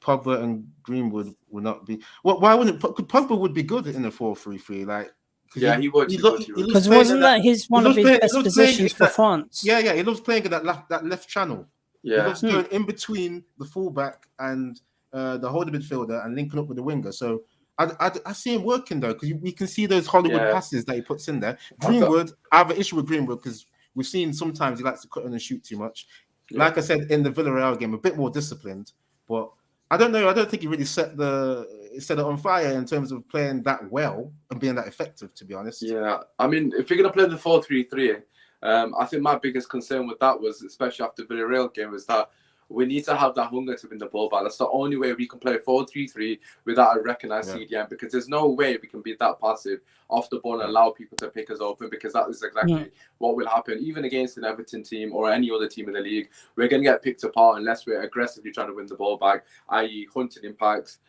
Pogba and Greenwood will not be. Well, why wouldn't Pogba would be good in the 4-3-3? Like, yeah, he would. Because wasn't that one of his best positions for France? Yeah, he loves playing in that left channel. Yeah, he loves going in between the fullback and the holding midfielder and linking up with the winger. So. I see him working though, because we can see those Hollywood passes that he puts in there. Greenwood, I have an issue with Greenwood because we've seen sometimes he likes to cut in and shoot too much. Yeah. Like I said in the Villarreal game, a bit more disciplined, but I don't know. I don't think he really set it on fire in terms of playing that well and being that effective. To be honest, yeah. I mean, if you're gonna play the 4-3-3, I think my biggest concern with that was, especially after the Villarreal game, was that we need to have that hunger to win the ball back. That's the only way we can play 4-3-3 without a recognised CDM, because there's no way we can be that passive off the ball and allow people to pick us open, because that is exactly what will happen. Even against an Everton team or any other team in the league, we're going to get picked apart unless we're aggressively trying to win the ball back, i.e. hunting impacts,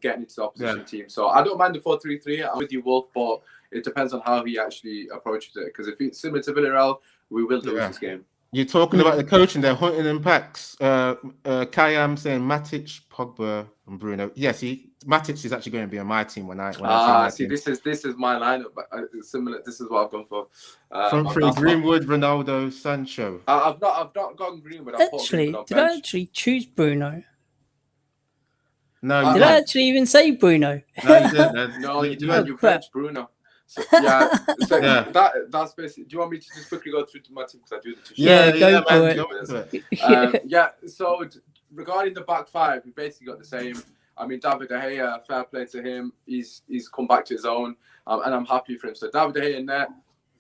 getting into the opposition team. So I don't mind the 4-3-3. I'm with you, Wolf, but it depends on how he actually approaches it. Because if it's similar to Villarreal, we will lose this game. You're talking about the coaching there, hunting impacts. Kayam saying Matic, Pogba, and Bruno. Yeah, see, Matic is actually going to be on my team when I see. This is my lineup. Similar. This is what I've gone for. From Greenwood, Ronaldo, Sancho. I've not gone Greenwood. Actually, did I actually choose Bruno? No. Did I actually even say Bruno? No, you didn't. No, you didn't. You benched Bruno. So, that's basically. Do you want me to just quickly go through my team, because I do the two? Yeah. So regarding the back five, we basically got the same. I mean, David De Gea, fair play to him. He's come back to his own, and I'm happy for him. So David De Gea in there.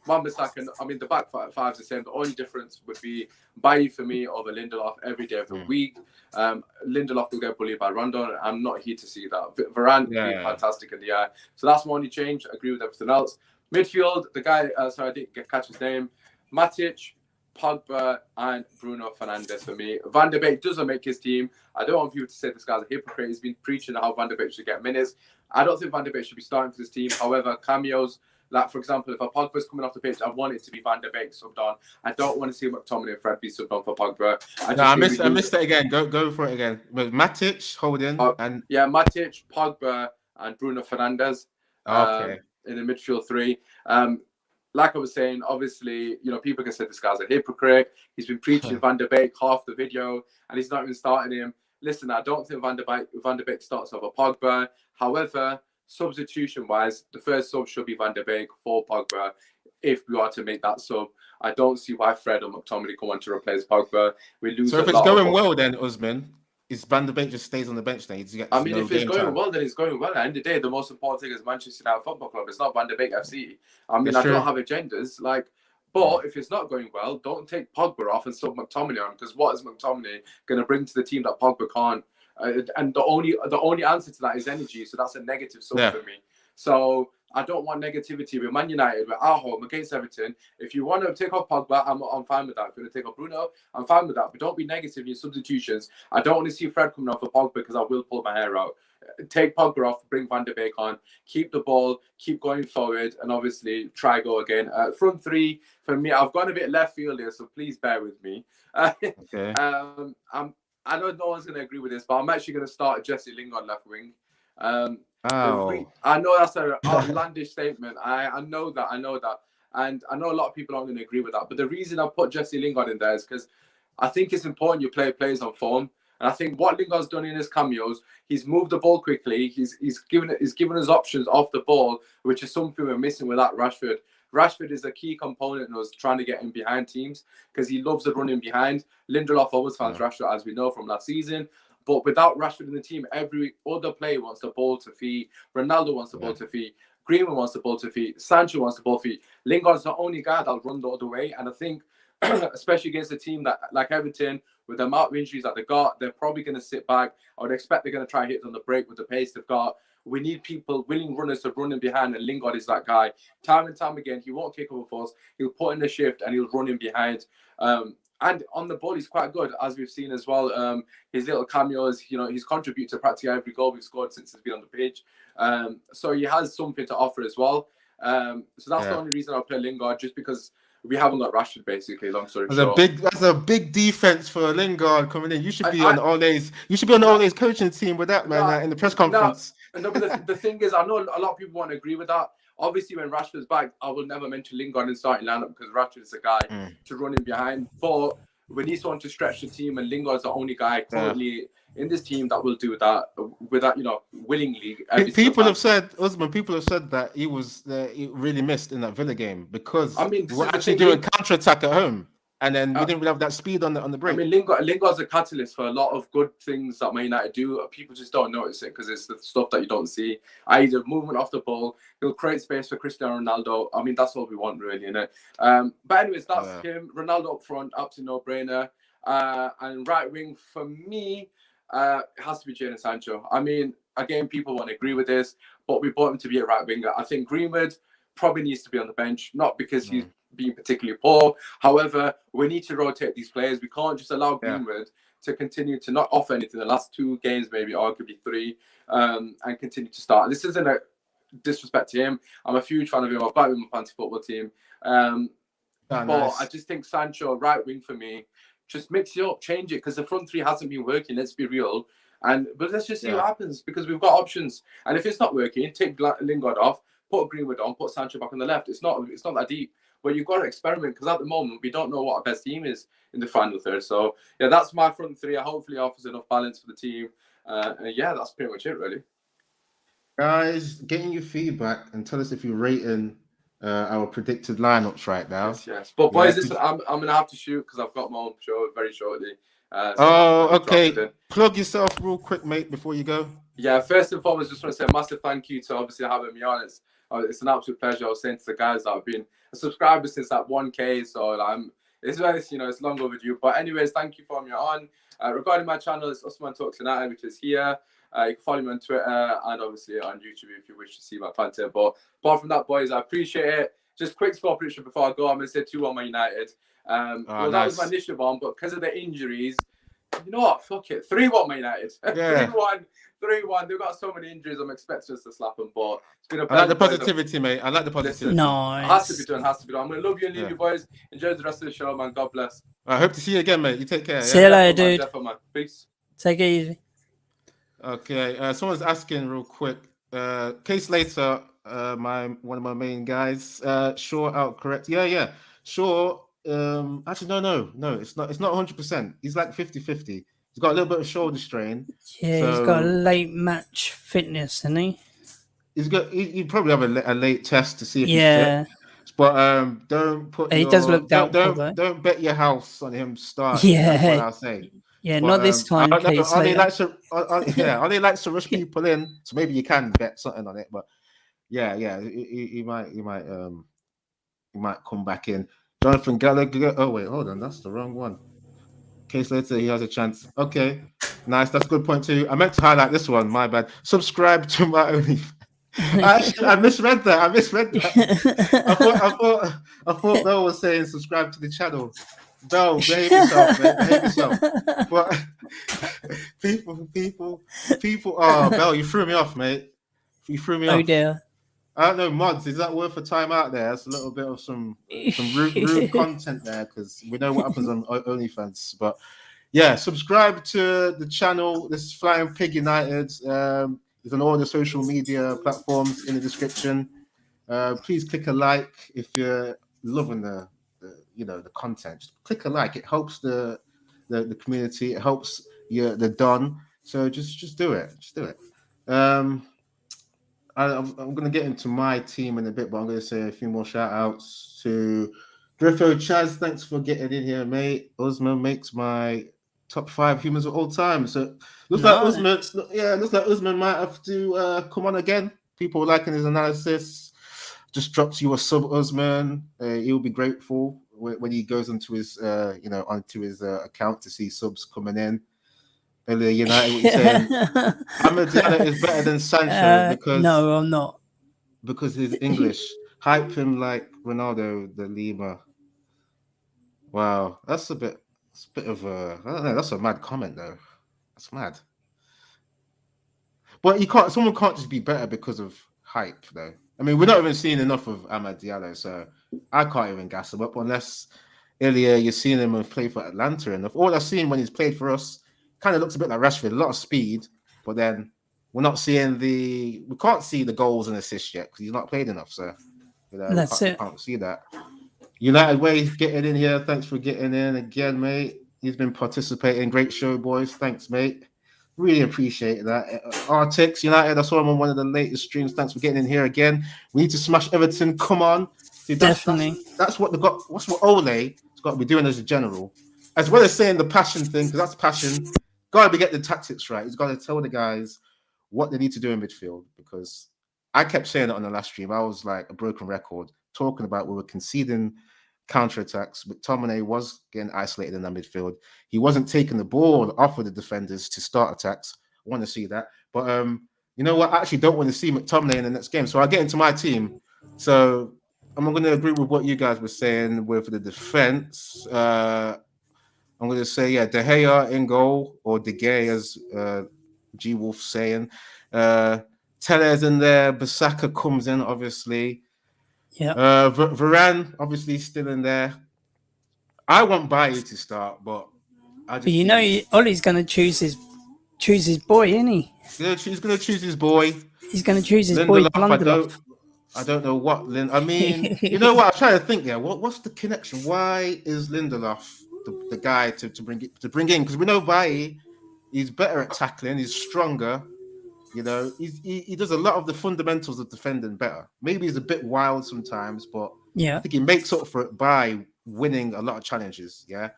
Wan-Bissaka, I mean, the back five's the same. The only difference would be Bailly for me over Lindelof every day of the week. Lindelof will get bullied by Rondon. I'm not here to see that. Varane will be fantastic in the air. So that's my only change. I agree with everything else. Midfield, the guy, sorry, I didn't catch his name. Matic, Pogba and Bruno Fernandes for me. Van de Beek doesn't make his team. I don't want people to say this guy's a hypocrite. He's been preaching how Van de Beek should get minutes. I don't think Van de Beek should be starting for this team. However, cameos, like for example, if a Pogba's coming off the pitch, I want it to be Van de Beek subbed on. I don't want to see McTominay and Fred be subbed on for Pogba. I missed it again. Go for it again. But Matic, Holding, and Matic, Pogba, and Bruno Fernandes. Okay. In the midfield three. Like I was saying, obviously, people can say this guy's a hypocrite. He's been preaching Van de Beek half the video, and he's not even starting him. Listen, I don't think Van de Beek starts over Pogba. However, substitution-wise, the first sub should be Van de Beek for Pogba. If we are to make that sub, I don't see why Fred or McTominay come on to replace Pogba. We lose. So if it's going well, then Usman, is Van de Beek just stays on the bench then? If it's going well, then it's going well. At the end of the day, the most important thing is Manchester United Football Club. It's not Van de Beek FC. I mean, I don't have agendas. But if it's not going well, don't take Pogba off and sub McTominay on, because what is McTominay going to bring to the team that Pogba can't? And the only answer to that is energy. So that's a negative sub for me. So I don't want negativity with Man United. We're at home against Everton. If you want to take off Pogba, I'm fine with that. If you want to take off Bruno, I'm fine with that. But don't be negative in your substitutions. I don't want to see Fred coming off for Pogba because I will pull my hair out. Take Pogba off, bring Van de Beek on, keep the ball, keep going forward, and obviously try go again. Front three, for me, I've gone a bit left field here, so please bear with me. Okay. I know no one's going to agree with this, but I'm actually going to start Jesse Lingard left wing. I know that's an outlandish statement. I know that. And I know a lot of people aren't going to agree with that. But the reason I put Jesse Lingard in there is because I think it's important you play players on form. And I think what Lingard's done in his cameos, he's moved the ball quickly. He's given us options off the ball, which is something we're missing without Rashford. Rashford is a key component in us trying to get him behind teams because he loves the running behind. Lindelof always finds Rashford, as we know from last season. But without Rashford in the team, every other player wants the ball to feet. Ronaldo wants the ball to feet. Greenwood wants the ball to feet. Sancho wants the ball to feet. Lingard's the only guy that'll run the other way. And I think, especially against a team that like Everton, with the amount of injuries that they got, they're probably going to sit back. I would expect they're going to try hit on the break with the pace they've got. We need people, willing runners to run in behind, and Lingard is that guy. Time and time again, he won't kick over force. He'll put in the shift and he'll run in behind. And on the ball, he's quite good, as we've seen as well. His little cameos, he's contributed to practically every goal we've scored since he's been on the pitch. So he has something to offer as well. So that's the only reason I'll play Lingard, just because we haven't got Rashford, basically. Long story short, that's a big defense for Lingard coming in. You should be on Ole's. You should be on Ole's coaching team with that man in the press conference. No, but the thing is, I know a lot of people want to agree with that. Obviously, when Rashford's back, I will never mention Lingard in starting lineup because Rashford is a guy to run in behind. But we need someone to stretch the team, and Lingard's the only guy currently in this team that will do that willingly. People have said that he really missed in that Villa game because we're actually doing counter-attack at home. And then we didn't really have that speed on the break. I mean, Lingard's a catalyst for a lot of good things that Man United do. People just don't notice it because it's the stuff that you don't see. Either movement off the ball, he'll create space for Cristiano Ronaldo. I mean, that's all we want, really, innit? But anyways, that's him. Ronaldo up front, up to no-brainer. And right wing, for me, it has to be Jadon Sancho. I mean, again, people won't agree with this, but we bought him to be a right winger. I think Greenwood probably needs to be on the bench, not because he's being particularly poor. However, we need to rotate these players. We can't just allow Greenwood to continue to not offer anything the last 2 games, maybe arguably 3, and continue to start. This isn't a disrespect to him. I'm a huge fan of him. I've got him in my fantasy football team. But I just think Sancho, right wing for me, just mix it up, change it, because the front three hasn't been working. Let's be real. But let's just see what happens, because we've got options. And if it's not working, take Lingard off, put Greenwood on, put Sancho back on the left. It's not that deep. But you've got to experiment, because at the moment we don't know what our best team is in the final third. So yeah, that's my front three. I hopefully offers enough balance for the team. And yeah, that's pretty much it, really. Guys, getting your feedback and tell us if you're rating our predicted lineups right now. Yes. But boys, listen, I'm gonna have to shoot because I've got my own show very shortly. Okay. Plug yourself real quick, mate, before you go. Yeah, first and foremost, just want to say a massive thank you to obviously having me on. It's an absolute pleasure. I was saying to the guys that I've been a subscriber since that 1K, so it's long overdue. But anyways, thank you for having me on. Regarding my channel, it's Usman Talks United, which is here. You can follow me on Twitter and obviously on YouTube if you wish to see my content. But apart from that, boys, I appreciate it. just quick score prediction before I go. I'm going to say 2-1 Man United. Well, that was my initial one, but because of the injuries, you know what? Fuck it. 3-1 Man United. Yeah. 3-1. They've got so many injuries. I'm expecting us to slap them, but it's been a I like the positivity, mate. I like the positivity. Nice. It has to be done. I'm going to love you and leave you, boys. Enjoy the rest of the show, man. God bless. I hope to see you again, mate. You take care. See you later, dude. Definitely, man. Peace. Take it easy. Okay. Someone's asking real quick. Case later, one of my main guys. Shaw out correct. Yeah. Shaw. Actually, no. It's not 100%. He's like 50-50. He's got a little bit of shoulder strain. Yeah, so he's got a late match fitness, hasn't he? He'd probably have a late test to see if he's fit. But don't put. He does look doubtful, though. Don't bet your house on him starting. Yeah, that's what I'll say. Yeah, but, not this time. Are they like to rush people in? So maybe you can bet something on it. But yeah, he might come back in. Jonathan Gallagher. Oh wait, hold on, that's the wrong one. Case later, he has a chance. Okay, nice. That's a good point too. I meant to highlight this one. My bad. Subscribe to my OnlyFans. I misread that. I thought Bell was saying subscribe to the channel. Bell, behave yourself, man. Behave yourself. But people. Oh, Bell, you threw me off, mate. You threw me off. Oh dear. I don't know, mods. Is that worth a time out there? That's a little bit of some rude content there, because we know what happens on OnlyFans. But yeah, subscribe to the channel. This is Flying Pig United. It's on all the social media platforms in the description. Please click a like if you're loving the content. Just click a like. It helps the community. It helps the Don. So just do it. Just do it. I'm going to get into my team in a bit, but I'm going to say a few more shout outs to Griffo Chaz. Thanks for getting in here, mate. Usman makes my top 5 humans of all time. So looks like Usman might have to come on again. People liking his analysis. Just drops you a sub, Usman. He'll be grateful when he goes onto his account to see subs coming in. Earlier, United, what you're saying? Ahmadiyya is better than Sancho because no, I'm not. Because he's English. Hype him like Ronaldo, the Lima. Wow, that's a bit of a. I don't know. That's a mad comment though. That's mad. But someone can't just be better because of hype though. I mean, we're not even seeing enough of Amad Diallo, so I can't even gas him up unless earlier you're seeing him play for Atlanta enough. All I've seen when he's played for us kind of looks a bit like Rashford, a lot of speed, but then we can't see the goals and assists yet because he's not played enough. So that's it. Can't see that. United Way getting in here. Thanks for getting in again, mate. He's been participating. Great show, boys. Thanks, mate. Really appreciate that. Artix United, I saw him on one of the latest streams. Thanks for getting in here again. We need to smash Everton. Come on. See, definitely. That's what what's what Ole's got to be doing as a general. As well as saying the passion thing, because that's passion. Got to get the tactics right. He's got to tell the guys what they need to do in midfield, because I kept saying it on the last stream. I was like a broken record talking about we were conceding counterattacks, but McTominay was getting isolated in that midfield. He wasn't taking the ball off of the defenders to start attacks. I want to see that. But you know what? I actually don't want to see McTominay in the next game. So I'll get into my team. So I'm going to agree with what you guys were saying with the defense. I'm going to say, De Gea in goal, or De Gea, as G Wolf saying. Tellez in there. Bissaka comes in, obviously. Yeah. Varane, obviously, still in there. I want Bailly to start, but Ollie's going to choose his boy, isn't he? He's going to choose his boy. He's going to choose his boy. I don't know what I mean, you know what? I'm trying to think. Yeah, what's the connection? Why is Lindelof the guy to bring in? Because we know Bailly, he's better at tackling. He's stronger. You know, he does a lot of the fundamentals of defending better. Maybe he's a bit wild sometimes, but I think he makes up for it by winning a lot of challenges. Yeah,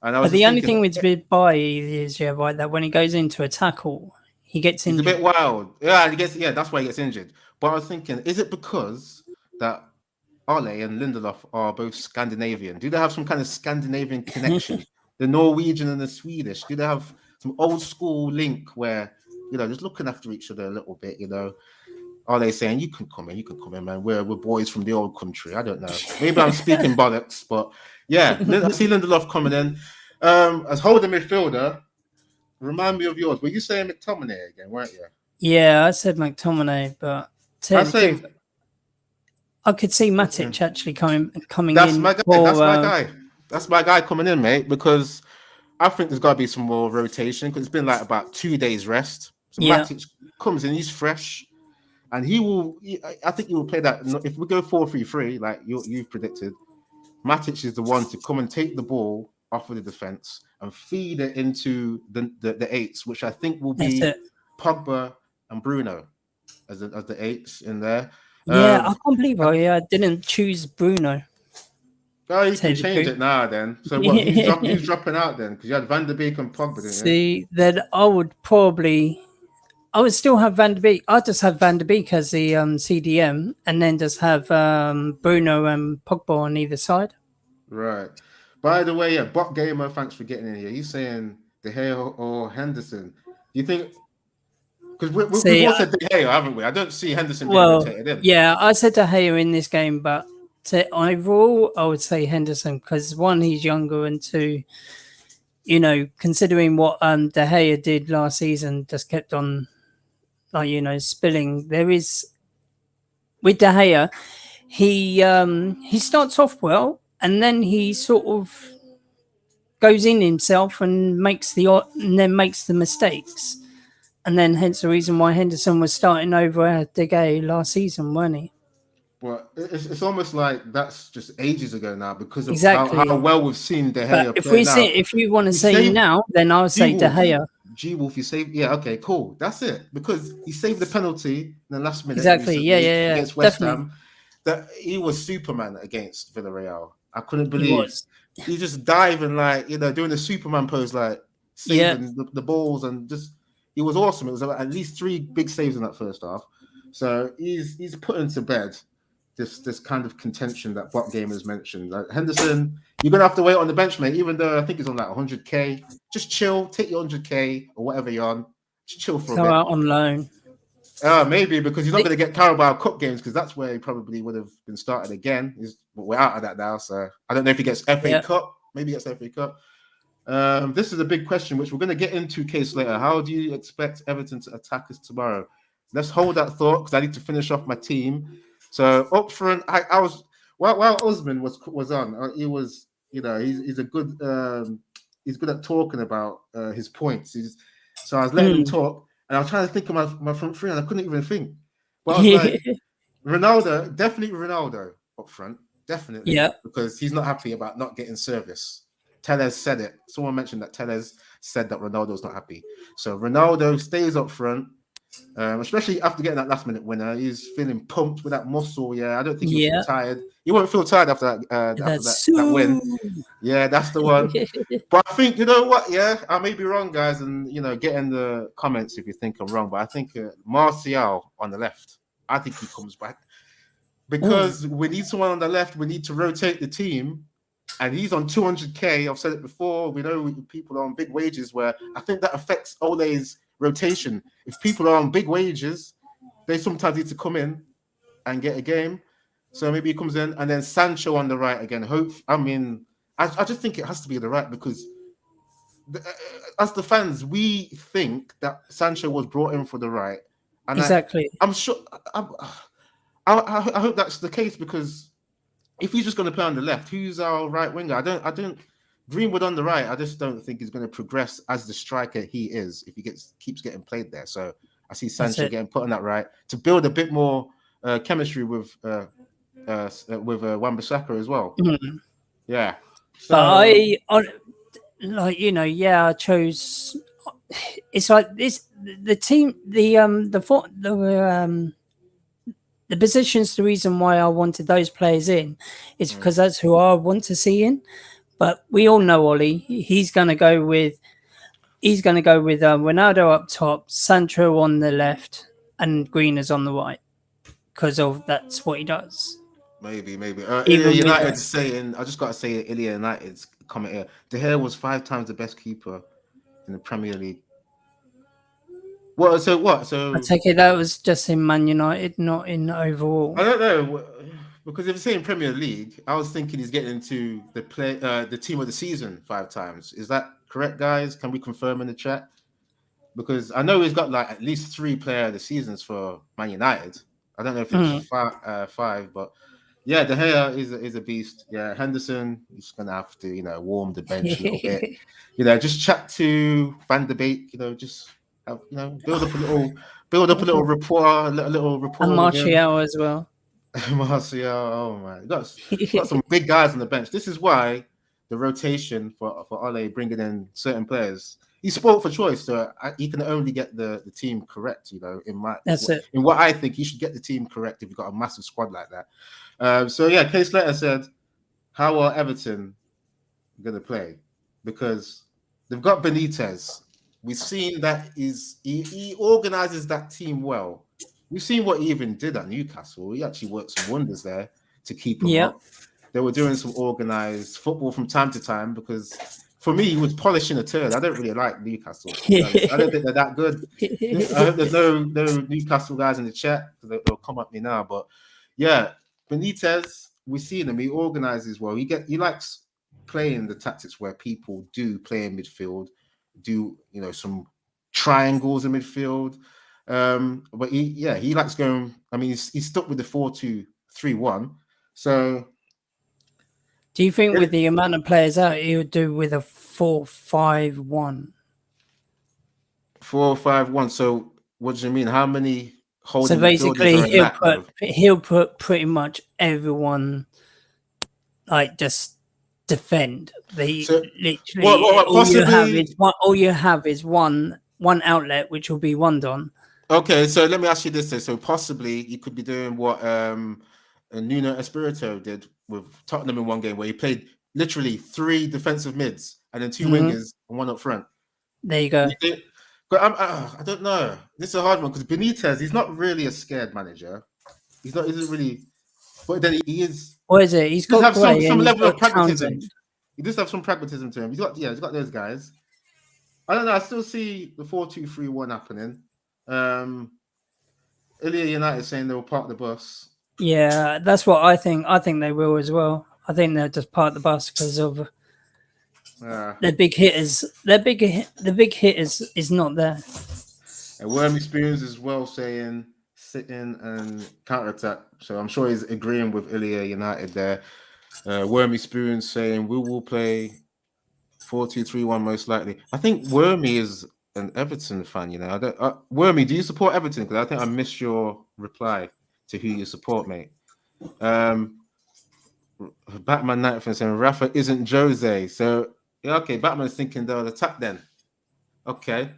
but the only thing with Bailly is right, that when he goes into a tackle, he gets injured. He's a bit wild. Yeah, that's why he gets injured. But I was thinking, is it because that Ole and Lindelof are both Scandinavian? Do they have some kind of Scandinavian connection? The Norwegian and the Swedish? Do they have some old school link where, just looking after each other a little bit, Are they saying you can come in, man? We're boys from the old country. I don't know. Maybe I'm speaking bollocks, but yeah, I see Lindelof coming in. As holding midfielder, remind me of yours. Were you saying McTominay again, weren't you? Yeah, I said McTominay, but I say I could see Matic actually coming that's in. my guy. That's my guy. That's my guy coming in, mate. Because I think there's got to be some more rotation because it's been like about 2 days rest. So Yeah, Matic comes in, he's fresh. And he will. I think he will play that. If we go 4-3-3, like you've predicted, Matic is the one to come and take the ball off of the defense and feed it into the eights, which I think will that's be it. Pogba and Bruno as the eights in there. Yeah, I can't believe I didn't choose Bruno. Oh, you can change it now then. So what? Who's dropping out then? Because you had Van der Beek and Pogba, didn't you? See, then I would still have Van der Beek. I'd just have Van der Beek as the CDM and then just have Bruno and Pogba on either side. Right. By the way, Bot Gamer, thanks for getting in here. He's saying De Gea or Henderson. Do you think? Because we've all said De Gea, haven't we? I don't see Henderson being rotated in. Yeah, I said De Gea in this game, but overall, I would say Henderson because one, he's younger, and two, considering what De Gea did last season, just kept on, spilling. There is with De Gea, he starts off well, and then he sort of goes in himself and makes the mistakes. And then hence the reason why Henderson was starting over De Gea last season, weren't he? Well, it's almost like that's just ages ago now because of exactly. how well we've seen De Gea play now. If you want to say now, then I'll say De Gea. G-Wolf, you saved. Yeah, okay, cool. That's it. Because he saved the penalty in the last minute. Exactly. Yeah. Against West Ham. That he was Superman against Villarreal. I couldn't believe he just diving doing the Superman pose, like saving the balls and just. He was awesome. It was at least 3 big saves in that first half. So he's putting to bed this kind of contention that Bot Gamers mentioned. Like Henderson, you're gonna have to wait on the bench, mate. Even though I think he's on like 100k, just chill, take your 100k or whatever you're on. Just chill for a bit. Go out on loan. Maybe because he's not going to get Carabao Cup games because that's where he probably would have been started again. But we're out of that now, so I don't know if he gets FA Cup. Maybe he gets FA Cup. This is a big question, which we're going to get into case later. How do you expect Everton to attack us tomorrow? Let's hold that thought because I need to finish off my team. So up front, I was while Usman was on, he was he's a good he's good at talking about his points. So I was letting him talk, and I was trying to think of my front three, and I couldn't even think. But I was like, Ronaldo, definitely Ronaldo up front, definitely, because he's not happy about not getting service. Tellez said it. Someone mentioned that Tellez said that Ronaldo's not happy. So Ronaldo stays up front, especially after getting that last minute winner. He's feeling pumped with that muscle. Yeah, I don't think he'll feel tired. He won't feel tired after that win. Yeah, that's the one. But I think, you know what? Yeah, I may be wrong, guys. And, get in the comments if you think I'm wrong. But I think Martial on the left, I think he comes back. Because we need someone on the left. We need to rotate the team. And he's on 200k. I've said it before. We know people are on big wages where I think that affects Ole's rotation. If people are on big wages, they sometimes need to come in and get a game. So maybe he comes in and then Sancho on the right again. I just think it has to be the right because as the fans, we think that Sancho was brought in for the right. And exactly. I'm sure. I hope that's the case because if he's just going to play on the left, who's our right winger? I don't. Greenwood on the right. I just don't think he's going to progress as the striker he is if he keeps getting played there. So I see Sancho getting put on that right to build a bit more chemistry with Wan-Bissaka as well. Mm-hmm. Yeah. So, but I chose. It's like this. The team. The positions, the reason why I wanted those players in is because that's who I want to see in. But we all know Ollie. He's going to go with Ronaldo up top, Sancho on the left, and Greeners on the right because that's what he does. Maybe. Ilya United's saying. I just got to say, Ilya United's comment here. De Gea was 5 times the best keeper in the Premier League. What? So what? So I take it that was just in Man United, not in overall. I don't know, because if it's saying Premier League, I was thinking he's getting into the team of the season 5 times. Is that correct, guys? Can we confirm in the chat? Because I know he's got like at least 3 player of the seasons for Man United. I don't know if it's five, but yeah, De Gea is a beast. Yeah, Henderson, he's gonna have to warm the bench a little bit. Just chat to Van de Beek. Just have, build up a little rapport, a little rapport And with him. Martial as well. Martial, oh man, got some big guys on the bench. This is why the rotation for Ole bringing in certain players. He's sport for choice, so he can only get the team correct. That's it. In what I think, he should get the team correct if you've got a massive squad like that. So yeah, Case Letter said, "How are Everton going to play?" Because they've got Benitez. We've seen that he organizes that team well. We've seen what he even did at Newcastle. He actually worked some wonders there to keep them up. They were doing some organized football from time to time because, for me, he was polishing a turd. I don't really like Newcastle. I don't think they're that good. I hope there's no Newcastle guys in the chat because they'll come at me now. But yeah, Benitez, we've seen him. He organizes well. He likes playing the tactics where people do play in midfield, do some triangles in midfield. But he likes going. I mean, he's stuck with the 4-2-3-1. So, do you think with the amount of players out, he would do with a 4-5-1? 4-5-1. So, what do you mean? How many holding? So basically, he'll put pretty much everyone like just defend. Literally, all you have is one outlet, which will be one Don. Okay, so let me ask you this then. So possibly you could be doing what Nuno Espirito did with Tottenham in one game, where he played literally 3 defensive mids and then 2 wingers and 1 up front. There you go. But I don't know. This is a hard one because Benitez, he's not really a scared manager. He's not. Isn't really. But then he is. What is it? He's got have some level of pragmatism. He does have some pragmatism to him. He's got those guys. I don't know. I still see the 4-2-3-1 happening. Ilya United saying they will park the bus. Yeah, that's what I think. I think they will as well. I think they'll just park the bus because of the big hitters. The big hitters is not there. And Wormy Spoons as well saying sit in and counter attack. So I'm sure he's agreeing with Ilya United there. Wormy Spoons saying we will play 4-2-3-1 most likely. I think Wormy is an Everton fan. Wormy, do you support Everton? Because I think I missed your reply to who you support, mate. Batman Nightfan saying Rafa isn't Jose. So okay, Batman's thinking they'll attack then. Okay.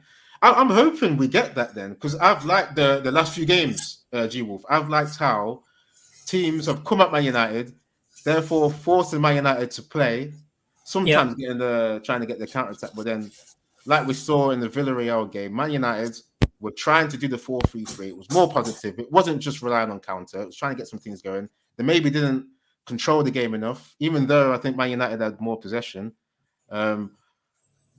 I'm hoping we get that then, because I've liked the last few games, G Wolf. I've liked how teams have come at Man United, therefore forcing Man United to play, sometimes trying to get the counter attack, but then, like we saw in the Villarreal game, Man United were trying to do the 4-3-3. It was more positive. It wasn't just relying on counter. It was trying to get some things going. They maybe didn't control the game enough, even though I think Man United had more possession.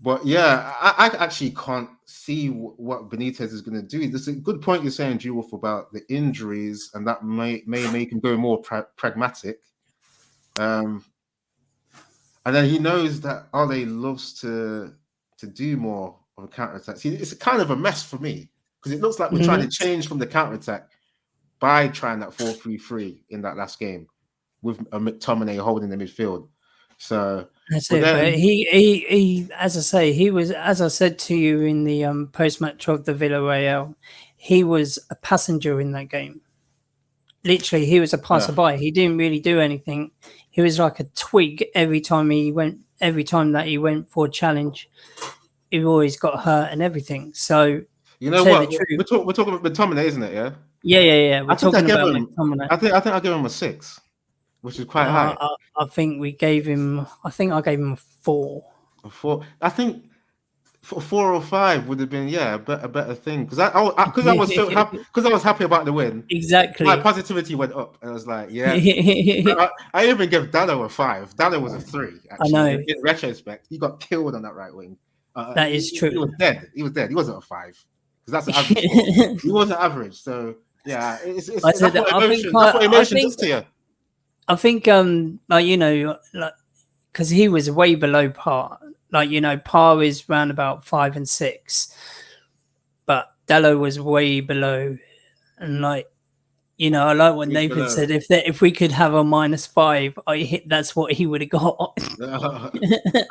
But yeah, I actually can't see what Benitez is going to do. There's a good point you're saying, G Wolf, about the injuries, and that may make him go more pragmatic. And then he knows that Ole loves to do more of a counter-attack. See, it's kind of a mess for me, because it looks like we're trying to change from the counter-attack by trying that 4-3-3 in that last game with McTominay holding the midfield. So that's it. But he, as I say, he was, as I said to you in the post-match of the Villarreal, he was a passenger in that game. Literally, he was a passerby. Yeah. He didn't really do anything. He was like a twig every time that he went for a challenge. He always got hurt and everything. So you know what? We're talking about McTominay, isn't it? Yeah. Yeah. We're talking about McTominay. I think I gave him a 6, which is quite high. I think we gave him. I think I gave him a 4. A 4. I think 4 or 5 would have been a better thing, because I was so happy, because I was happy about the win. Exactly. My positivity went up, and I was like, yeah. I even gave Dallo a 5. Dallo was a 3. Actually. I know. In retrospect, he got killed on that right wing. That is true. He was dead. He wasn't a 5. because that's an average score. He wasn't average, so yeah, that's what emotion does to you. I think, like, you know, like, because he was way below par. Like, you know, par is round about 5 and 6, but Dallo was way below. And like, you know, I like what Nathan said. If we could have a -5, that's what he would have got. I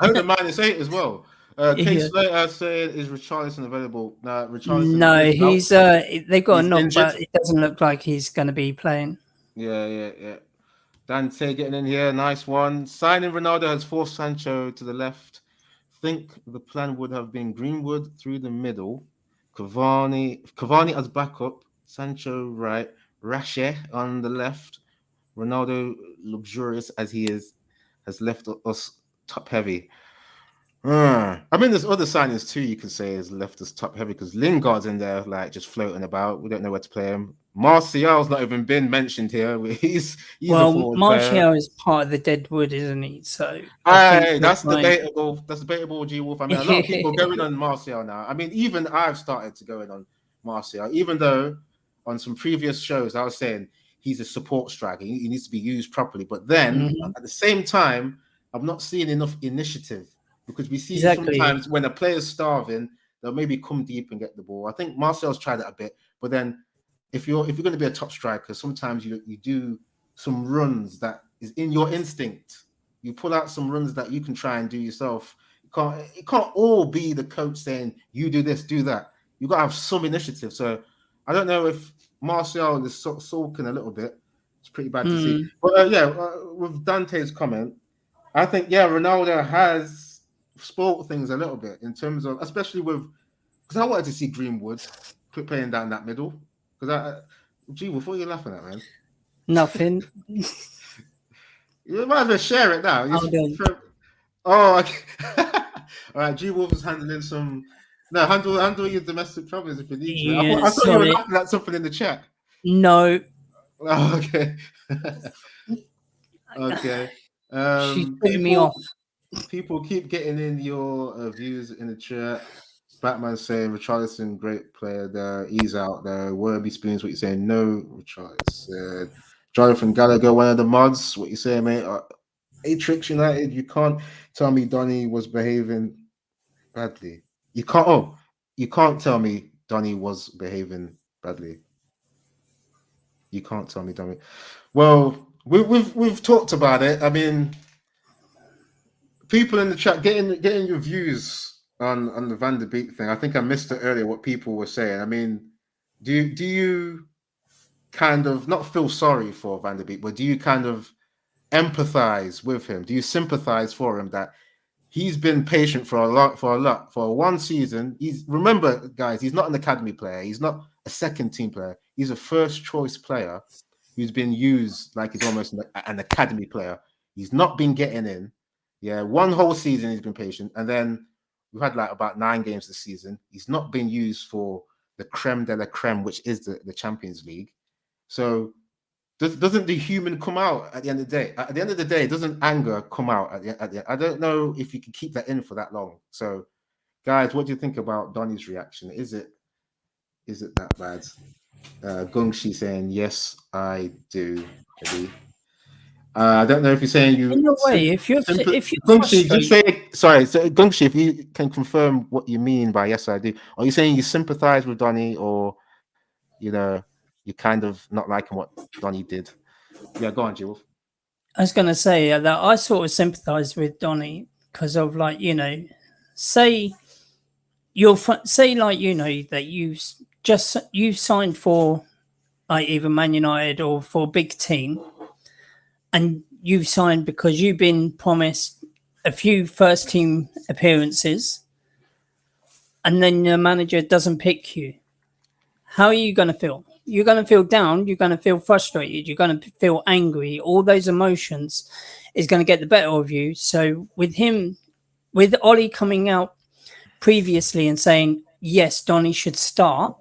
heard the -8 as well. Case Slater said, "Is Richarlison available?" Nah, Richarlison. No, he's they got a knock, but it doesn't look like he's going to be playing. Yeah. Dante getting in here, nice one. Signing Ronaldo has forced Sancho to the left. Think the plan would have been Greenwood through the middle, Cavani as backup, Sancho right, Rashe on the left. Ronaldo, luxurious as he is, has left us top heavy. I mean, there's other signings too. You could say has left us top heavy because Lingard's in there, like just floating about. We don't know where to play him. Martial's not even been mentioned here. He's Martial is part of the dead wood, isn't he? So that's debatable. That's debatable, G Wolf. I mean, a lot of people are going on Martial now. I mean, even I've started to go in on Martial, even though on some previous shows I was saying he's a support striker. He needs to be used properly. But then at the same time, I'm not seeing enough initiative. Because we see sometimes when a player's starving, they'll maybe come deep and get the ball. I think Marcel's tried it a bit, but then if you're going to be a top striker, sometimes you do some runs that is in your instinct. You pull out some runs that you can try and do yourself. It can't all be the coach saying you do this, do that. You got to have some initiative. So I don't know if Martial is sulking a little bit. It's pretty bad to see. But with Dante's comment, I think Ronaldo has spoiled things a little bit in terms of, especially because I wanted to see Greenwood playing down that middle. Because what are you laughing at, man? Nothing. You might as well share it now. Okay. All right, G Wolf is handling some. No, handle your domestic troubles if you need to. I thought you were laughing at something in the chat. No. Oh, okay. Okay. She's putting me off. People keep getting in your views in the chat. Batman saying Richarlison, great player there. He's out there. Werby Spoons, what you saying? No, Richarlison. Jonathan Gallagher, one of the mods. What you saying, mate? Atrix United, you can't tell me Donny was behaving badly. You can't tell me Donny was behaving badly. You can't tell me Donny. Well, we've talked about it. I mean, people in the chat getting your views on the Van der Beek thing. I think I missed it earlier what people were saying. I mean, do you kind of not feel sorry for Van der Beek, but do you kind of empathize with him? Do you sympathize for him that he's been patient for one season? Remember, guys, he's not an academy player. He's not a second team player. He's a first choice player who's been used like he's almost an academy player. He's not been getting in. Yeah, one whole season he's been patient, and then we've had like about 9 games this season. He's not been used for the creme de la creme, which is the Champions League. So doesn't the human come out at the end of the day? At the end of the day, doesn't anger come out at the end? I don't know if you can keep that in for that long. So, guys, what do you think about Donny's reaction? Is it that bad? Gungshi saying yes, I do. I don't know if you're saying you. In a way, if you're Gungshi, just say sorry. So Gungshi, if you can confirm what you mean by yes, I do. Are you saying you sympathize with Donny, or you're kind of not liking what Donny did? Yeah, go on, Jules. I was going to say that I sort of sympathize with Donny because of say that you signed for like either Man United or for a big team. And you've signed because you've been promised a few first team appearances, and then the manager doesn't pick you. How are you going to feel? You're going to feel down. You're going to feel frustrated. You're going to feel angry. All those emotions is going to get the better of you. So with Ollie coming out previously and saying, yes, Donny should start,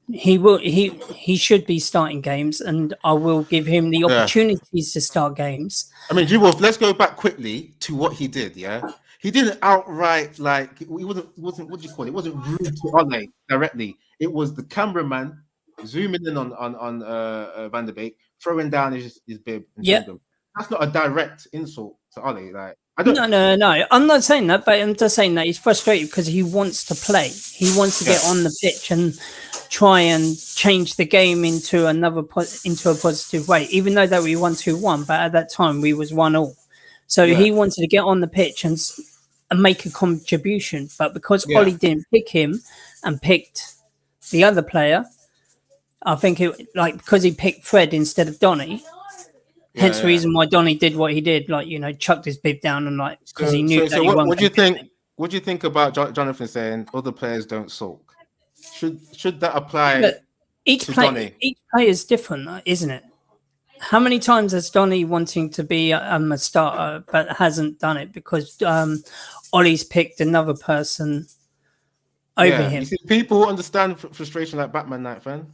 he should be starting games, and I will give him the opportunities to start games. I mean, G-Wolf, let's go back quickly to what he did. Yeah, he didn't outright he wasn't what do you call it? It wasn't rude to Ole directly. It was the cameraman zooming in on Van der Beek, throwing down his bib and told him. That's not a direct insult to Ollie. Like, I don't. No. I'm not saying that, but I'm just saying that he's frustrated because he wants to play. He wants to get on the pitch and try and change the game into a positive way. Even though that we won 2-1, but at that time we was 1-1. So he wanted to get on the pitch and make a contribution. But because Ollie didn't pick him and picked the other player, I think because he picked Fred instead of Donny. Hence the reason why Donny did what he did, chucked his bib down and because he knew. So what do you think? What do you think about Jonathan saying other players don't sulk? Should that apply to Donny? Each player is different, isn't it? How many times has Donny wanting to be a starter but hasn't done it because Ollie's picked another person over him? You see, people understand frustration like Batman Night fan.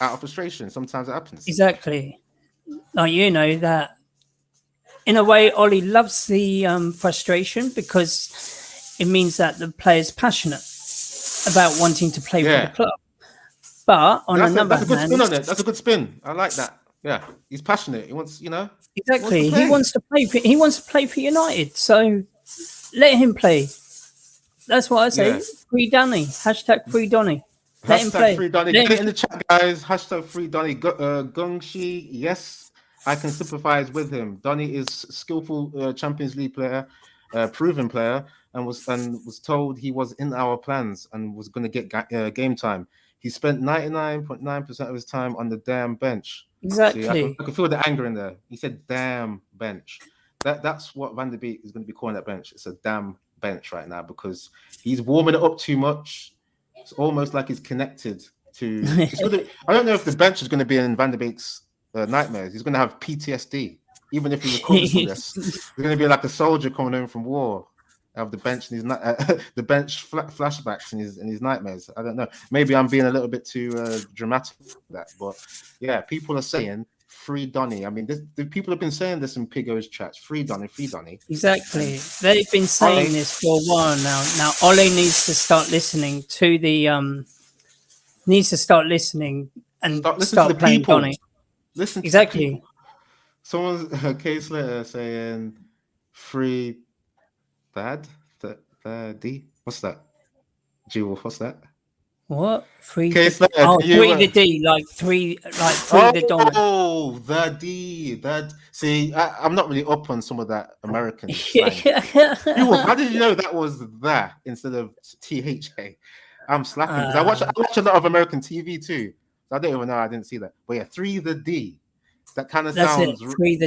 Out of frustration, sometimes it happens. Exactly. That in a way, Ollie loves the frustration because it means that the player's passionate about wanting to play for the club. But on another hand, that's a good spin on it. That's a good spin. I like that. Yeah, he's passionate. He wants, exactly. He wants to play for United. So let him play. That's what I say. Yeah. Free Donny. # free Donny. Let him play. Free Donny. Get it in the chat, guys. # free Donny. Gungshi, yes, I can sympathize with him. Donny is skillful Champions League player, proven player, and was told he was in our plans and was going to get game time. He spent 99.9% of his time on the damn bench. Exactly. See, I can feel the anger in there. He said damn bench. That's what Van der Beek is going to be calling that bench. It's a damn bench right now because he's warming it up too much. It's almost like he's connected to. I don't know if the bench is going to be in Van der Beek's nightmares. He's going to have PTSD, even if he recovers from this. He's going to be like a soldier coming home from war. Have the bench in his the bench flashbacks in his nightmares. I don't know. Maybe I'm being a little bit too dramatic with that, but yeah, people are saying free Donny. I mean, the people have been saying this in Pigo's chats. Free Donny, free Donny. Exactly. They've been saying this for a while now. Now Ollie needs to start listening to the start listening and start to the playing people. Donny. Listen to exactly. The people. Someone's case letter saying free Thad? D? What's that? G-Wolf, what's that? What? Free case the, letter. oh, three the D, like three the Donny. Oh, the D. See, I'm not really up on some of that American slang. How did you know that was that instead of THA? I'm slapping because I watch a lot of American TV too. So I don't even know. I didn't see that. But yeah, 3 the D. That kind of sounds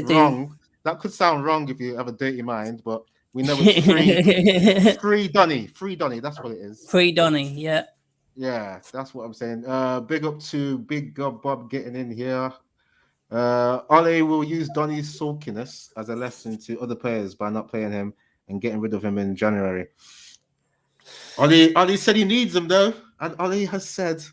wrong. That could sound wrong if you have a dirty mind, but we know it's free Donny. Free Donny, that's what it is. Free Donny, yeah. Yeah, that's what I'm saying. Big up to Big God Bob getting in here. Ole will use Donny's sulkiness as a lesson to other players by not playing him and getting rid of him in January. Ole said he needs him though, and Ole has said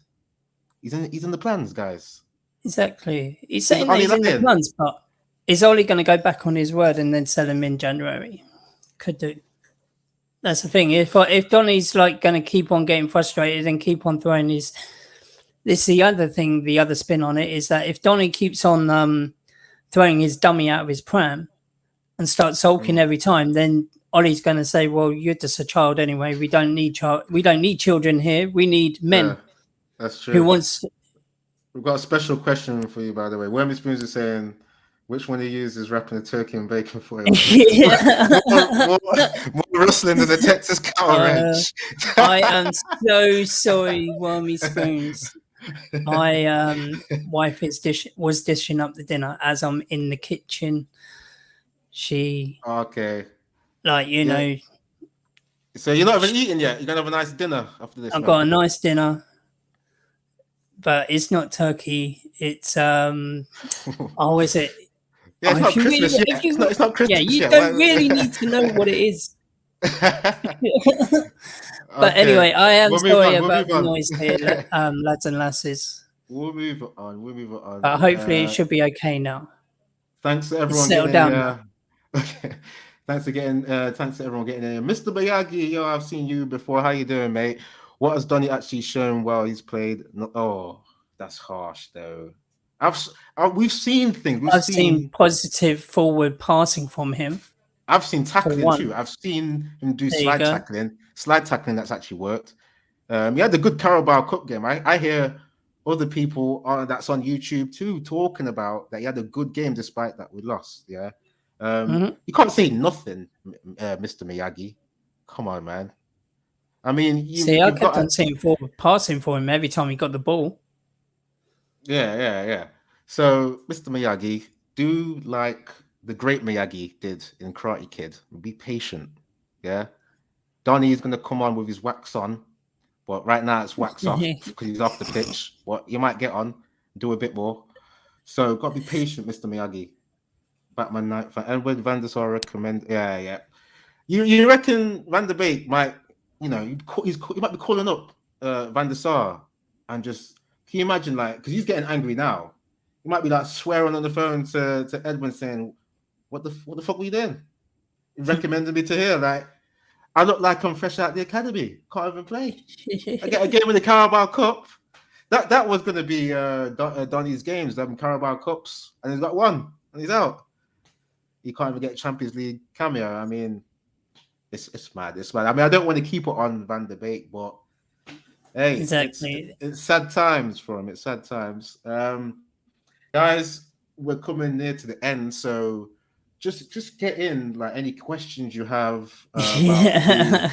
he's in the plans, guys. Exactly. He's saying that he's in the plans, but is Ole going to go back on his word and then sell him in January? Could do. That's the thing. If Donny's like going to keep on getting frustrated and keep on throwing his, this the other thing. The other spin on it is that if Donny keeps on throwing his dummy out of his pram and starts sulking every time, then Ollie's going to say, "Well, you're just a child anyway. We don't need children here. We need men." Yeah, that's true. Who wants? We've got a special question for you, by the way. Wormy Spoons is saying, which one he uses wrapping a turkey and bacon foil? more rustling than the Texas cow ranch. I am so sorry, Wormy Spoons. My wife was dishing up the dinner as I'm in the kitchen. She okay, like you know. So you're not even eating yet. You're gonna have a nice dinner after this. I've got a nice dinner, but it's not turkey. It's oh, is it? Yeah, it's not Christmas yet. It's not Christmas yet. Yeah, you yet. don't really need to know what it is. But anyway, I am sorry about the noise here, lads and lasses. We'll move on. But hopefully it should be okay now. Thanks to everyone settle down. Okay. Thanks to everyone getting in. Mr. Bayagi, I've seen you before. How you doing, mate? What has Donny actually shown while he's played? No, oh, that's harsh though. We've seen things. I've seen positive forward passing from him. I've seen tackling one. too. I've seen him do There you slide go. tackling. Slide tackling that's actually worked. He had a good Carabao Cup game. I hear other people that's on YouTube too talking about that he had a good game despite that we lost. Yeah. You can't say nothing, Mr. Miyagi. Come on, man. I mean, I kept on seeing forward passing for him every time he got the ball. Yeah. So, Mr. Miyagi, do like the great Miyagi did in Karate Kid. Be patient. Yeah. Donnie is going to come on with his wax on, but right now it's wax off because he's off the pitch. What you might get on, do a bit more. So, got to be patient, Mr. Miyagi. Batman Knight for Edward Van der Sar recommend. Yeah. You reckon Van der Beek might, he might be calling up Van der Sar and just, can you imagine, like, because he's getting angry now. He might be like swearing on the phone to Edwin saying, what the fuck were you doing? Recommending me to here. Like, I look like I'm fresh out the academy. Can't even play. I get a game in the Carabao Cup. That was going to be Donny's games, them Carabao Cups, and he's got one, and he's out. He can't even get a Champions League cameo. I mean, it's mad. It's mad. I mean, I don't want to keep it on Van der Beek, but hey, exactly. It's sad times for him. It's sad times. Guys, we're coming near to the end, so just get in like any questions you have about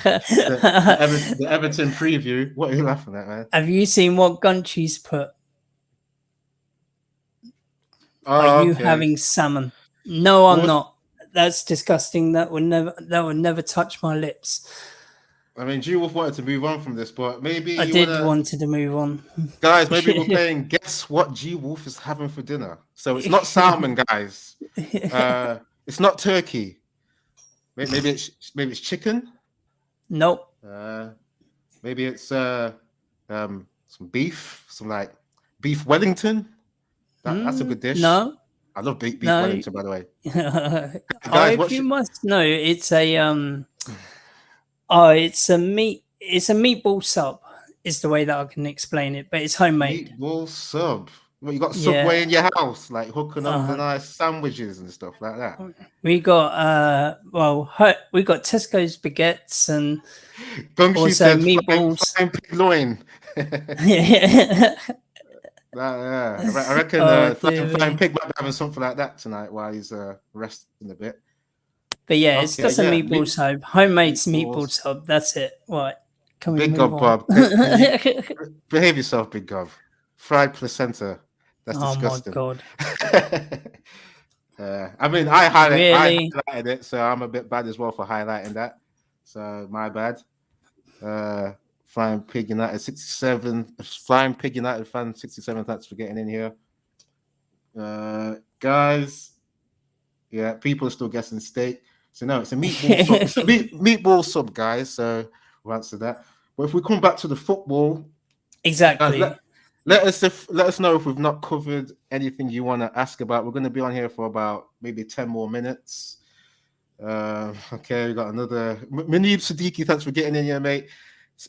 the Everton preview. What are you laughing at, man? Have you seen what Gunchi's put? Are you having salmon? No, I'm not. That's disgusting. That would never touch my lips. I mean, G Wolf wanted to move on from this, but maybe I wanted to move on. Guys, maybe we're playing Guess What G Wolf is having for dinner. So it's not salmon, guys. It's not turkey. Maybe it's chicken. Nope. Maybe it's some beef, some like beef Wellington. That's a good dish. No. I love beef Wellington, by the way. Guys, if you must know, it's a meatball sub. Is the way that I can explain it, but it's homemade. Meatball sub. Well, you got Subway in your house, like hooking up the nice sandwiches and stuff like that. We got we got Tesco's baguettes and also meatballs. Flying pig loin. I reckon Flying Pig might be having something like that tonight while he's resting a bit. But yeah, it's just a meatball sub, homemade meatball sub. That's it. Right. Can we Big move Gob, on? Bob. Behave yourself, Big Gob. Fried placenta. That's disgusting. Oh my god. I mean, I highlighted it, so I'm a bit bad as well for highlighting that. So my bad. Flying Pig United 67. Flying Pig United fan 67. Thanks for getting in here. Guys, yeah, people are still guessing steak. So no, it's a meatball sub. It's a meatball sub, guys. So we'll answer that. But if we come back to the football, exactly. Guys, let us know if we've not covered anything you want to ask about. We're going to be on here for about maybe 10 more minutes. Okay, we got another Munib Siddiqui. Thanks for getting in here, mate.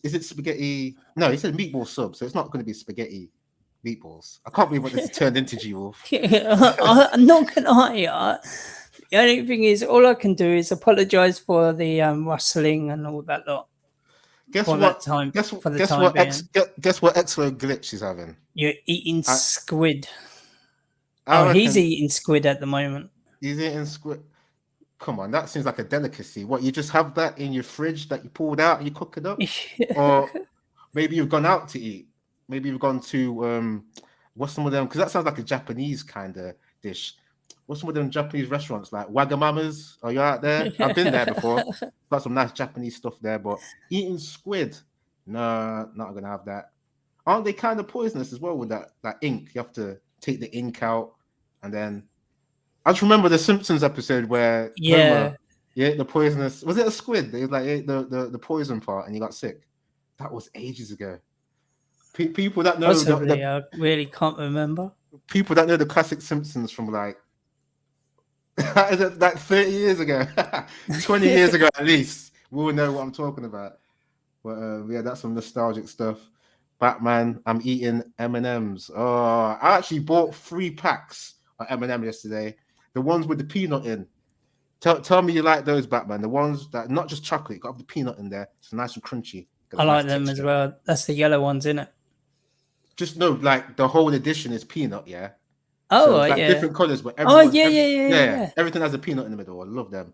Is it spaghetti? No, he said meatball sub, so it's not going to be spaghetti meatballs. I can't believe what this turned into, G Wolf. I'm not going to lie. The only thing is, all I can do is apologise for the rustling and all that lot. Guess what Exlo Glitch is having? You're eating squid. He's eating squid at the moment. He's eating squid. Come on, that seems like a delicacy. What, you just have that in your fridge that you pulled out and you cook it up? Or maybe you've gone out to eat. Maybe you've gone to what's some of them? Because that sounds like a Japanese kind of dish. What's some of them Japanese restaurants like Wagamama's? Are you out there? I've been there before. Got some nice Japanese stuff there, but eating squid, no, not gonna have that. Aren't they kind of poisonous as well with that ink? You have to take the ink out, and then I just remember the Simpsons episode where Homer, the poisonous, was it a squid? They like ate the poison part and he got sick. That was ages ago. People that know, I really can't remember. People that know the classic Simpsons from like 30 years ago, 20 years ago at least, we will know what I'm talking about. But yeah, that's some nostalgic stuff. Batman, I'm eating M&Ms. Oh, I actually bought 3 packs of M&M yesterday. The ones with the peanut in. Tell me you like those, Batman. The ones that not just chocolate, got the peanut in there. It's nice and crunchy. Got I a nice like them as texture. well. That's the yellow ones, isn't it? Just know, like the whole edition is peanut, yeah. So Oh, it's like yeah. different colors, but Oh, everyone, yeah. everything has a peanut in the middle. I love them.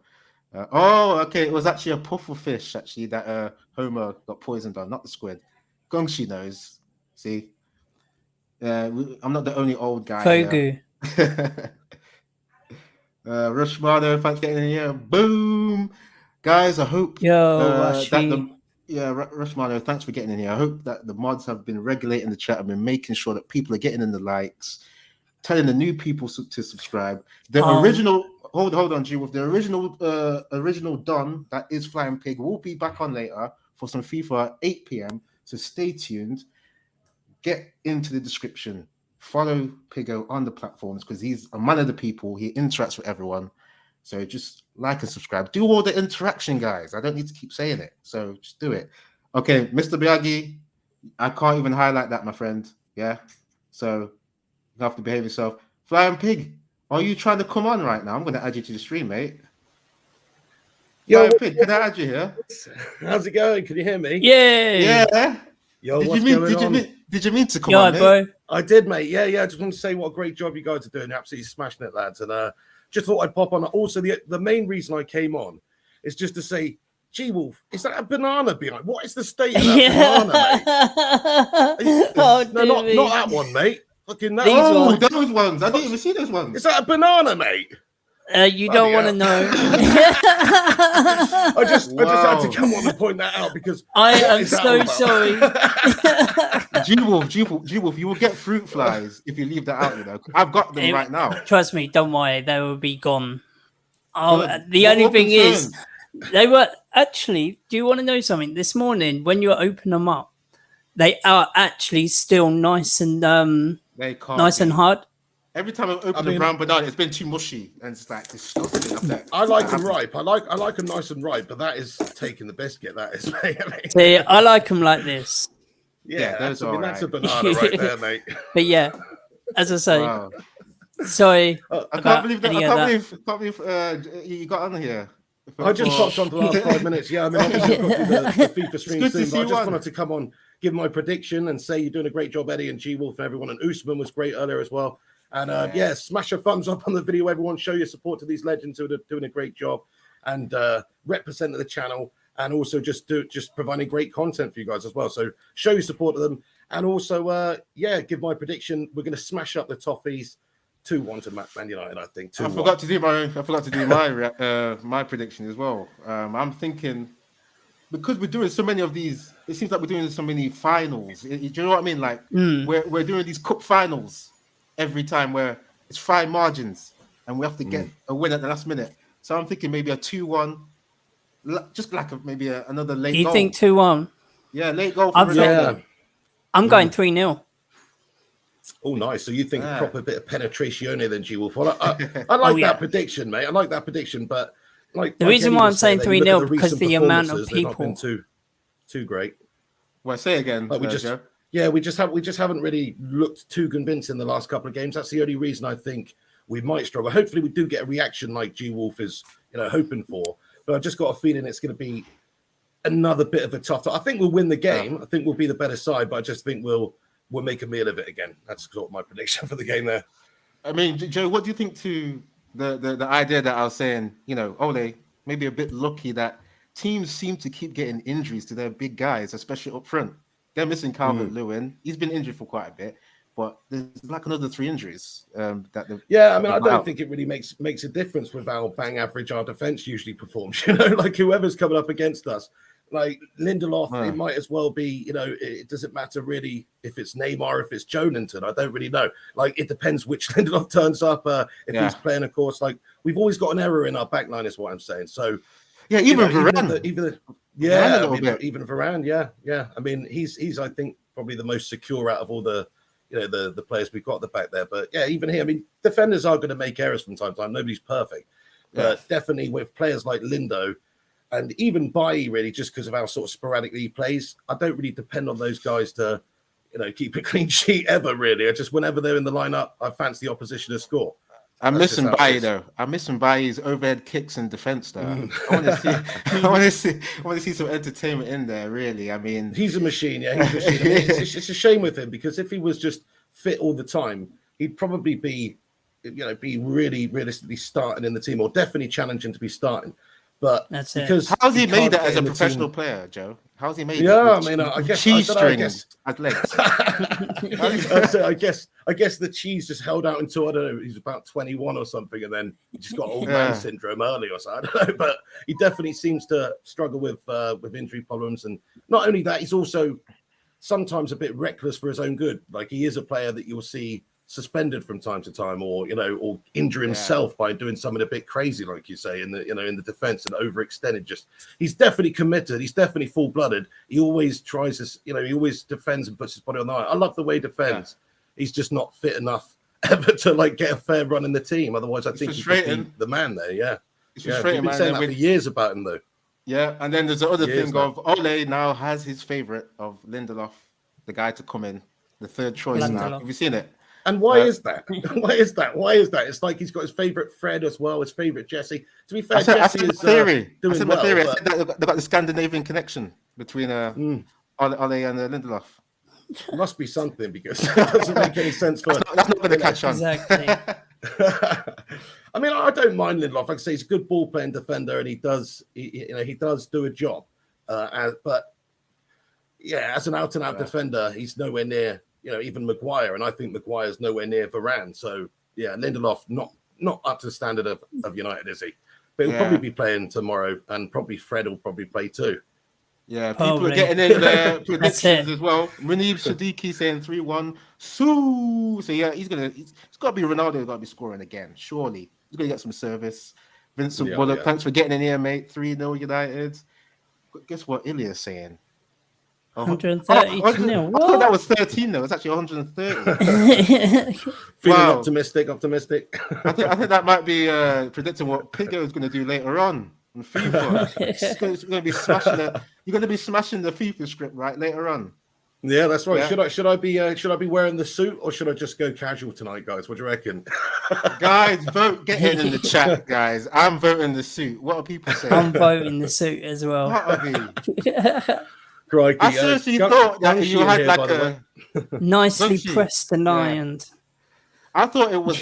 Oh, okay. It was actually a puffer fish, actually, that Homer got poisoned on, not the squid. Gongshi knows. See, I'm not the only old guy Fogu. here. Rushmano, thanks for getting in here. Boom, guys. I hope Yo, that Washi. Rushmano, thanks for getting in here. I hope that the mods have been regulating the chat and been making sure that people are getting in the likes, telling the new people to subscribe. The original, hold on, G, with the original Don that is Flying Pig will be back on later for some FIFA at 8 p.m. So stay tuned. Get into the description. Follow Pigo on the platforms because he's a man of the people. He interacts with everyone. So just like and subscribe. Do all the interaction, guys. I don't need to keep saying it. So just do it. Okay, Mr. Biagi, I can't even highlight that, my friend. Yeah. So you have to behave yourself. Flying Pig, are you trying to come on right now? I'm going to add you to the stream, mate. Flying Pig, can I add you here? How's it going? Can you hear me? Yeah. Yo, Did you mean to come on, mate? Bro. I did, mate. Yeah. I just want to say what a great job you guys are doing. You're absolutely smashing it, lads. And just thought I'd pop on. Also, the main reason I came on is just to say, G Wolf, is that a banana behind? What is the state of that banana, mate? No, not that one, mate. Fucking that. Those ones. I didn't even see those ones. Is that a banana, mate? You don't want to know. I just had to come on and point that out because I am so sorry. G-Wolf, you will get fruit flies if you leave that out, you know. I've got them right now. Trust me, don't worry, they will be gone. Oh, the only thing is, they were actually, do you want to know something? This morning, when you open them up, they are actually still nice and hard. Every time I open a brown banana, it's been too mushy and it's like disgusting. I like them ripe. I like them nice and ripe, but that is taking the biscuit. That is, mate. See, I like them like this. Yeah, that's a banana right there, mate. But yeah, as I say, sorry. I can't believe you got on here. I just popped on for the last 5 minutes. Yeah, I mean, obviously I've got the FIFA stream soon, but I just wanted to come on, give my prediction and say you're doing a great job, Eddie and G Wolf and everyone. And Usman was great earlier as well. And smash a thumbs up on the video, everyone. Show your support to these legends who are doing a great job and represent the channel, and also just providing great content for you guys as well. So show your support to them, and also give my prediction. We're going to smash up the Toffees 2-1 to Man United. I think. 2-1. I forgot to do my prediction as well. I'm thinking because we're doing so many of these. It seems like we're doing so many finals. Do you know what I mean? Like we're doing these cup finals every time where it's fine margins and we have to get a win at the last minute. So I'm thinking maybe a 2-1, just like maybe another late goal. You think 2-1? Yeah, late goal for Ronaldo. I'm going 3-0. Oh, nice. So you think a proper bit of penetration then, G Wolf? I like that prediction, mate. I like that prediction, but the reason why I'm saying 3-0 because the amount of people not been too great. Well, say again. We just haven't really looked too convincing the last couple of games. That's the only reason I think we might struggle. Hopefully, we do get a reaction like G Wolf is, hoping for. But I've just got a feeling it's going to be another bit of a tough. I think we'll win the game. I think we'll be the better side, but I just think we'll make a meal of it again. That's sort of my prediction for the game there. I mean, Joe, what do you think to the idea that I was saying? Ole maybe a bit lucky that teams seem to keep getting injuries to their big guys, especially up front. They're missing Calvert-Lewin. He's been injured for quite a bit, but there's like another 3 injuries. I don't think it really makes a difference with how bang average our defense usually performs. Like whoever's coming up against us, like Lindelof, it might as well be. It doesn't matter really if it's Neymar, if it's Joelinton. I don't really know. Like it depends which Lindelof turns up. If he's playing, of course. Like we've always got an error in our back line, is what I'm saying. So. Yeah, even Varane. Even Varane. Yeah. I mean, he's I think probably the most secure out of all the the players we've got at the back there. But yeah, even here, I mean, defenders are going to make errors from time to time. Nobody's perfect, but definitely with players like Lindo And even Bailly, really, just because of how sort of sporadically he plays, I don't really depend on those guys to, keep a clean sheet ever, really. I just, whenever they're in the lineup, I fancy the opposition to score. I'm missing Bailly though. I'm missing Bailly's overhead kicks in defense though. I want to see some entertainment in there. Really, I mean, he's a machine. Yeah, he's a machine. I mean, it's a shame with him because if he was just fit all the time, he'd probably be really realistically starting in the team, or definitely challenging to be starting. But that's because how's he made that as a professional player, Joe? How's he made it? Yeah, I mean, I guess cheese string at legs. I guess the cheese just held out until, I don't know, he's about 21 or something, and then he just got old man syndrome early or something. I don't know, but he definitely seems to struggle with injury problems, and not only that, he's also sometimes a bit reckless for his own good. Like, he is a player that you'll see suspended from time to time, or or injure himself by doing something a bit crazy, like you say, in the defense, and overextended. Just, he's definitely committed. He's definitely full-blooded. He always tries to, he always defends and puts his body on the line. I love the way he defends. Yeah. He's just not fit enough ever to get a fair run in the team. Otherwise, I think he could be the man there. Yeah, we've been saying that for years about him, though. Yeah, and then there's the other thing of Ole now has his favorite of Lindelof, the guy to come in, the third choice now. Have you seen it? And why is that? Why is that? It's like he's got his favorite Fred as well, his favorite Jesse. To be fair, Jesse is doing well. I said that they've got the Scandinavian connection between Ole and Lindelof. Must be something, because it doesn't make any sense for. That's not going to catch on. Exactly. I mean, I don't mind Lindelof. Like I say, he's a good ball playing defender, and he does do a job. But yeah, as an out and out defender, he's nowhere near. Even Maguire, and I think Maguire's nowhere near Varane. So yeah, Lindelof not up to the standard of United, is he? But he'll probably be playing tomorrow, and probably Fred will probably play too. Yeah, people are getting in their predictions as well. Munib Siddiqui saying 3-1. So yeah, it's got to be Ronaldo who's got to be scoring again. Surely he's going to get some service. Vincent Bullock, thanks for getting in here, mate. 3-0 United. Guess what Ilya's saying? 130 I thought that was 13 though. It's actually 130. Feeling optimistic. I think that might be predicting what Pigo is going to do later on in FIFA. It's going to be smashing you're going to be smashing the FIFA script right later on. Yeah, that's right. Yeah. Should I be wearing the suit, or should I just go casual tonight, guys? What do you reckon? Guys, vote. Get in the chat, guys. I'm voting the suit. What are people saying? I'm voting the suit as well. What are they? Crikey, I seriously thought that you had like a nicely pressed and ironed. I thought it was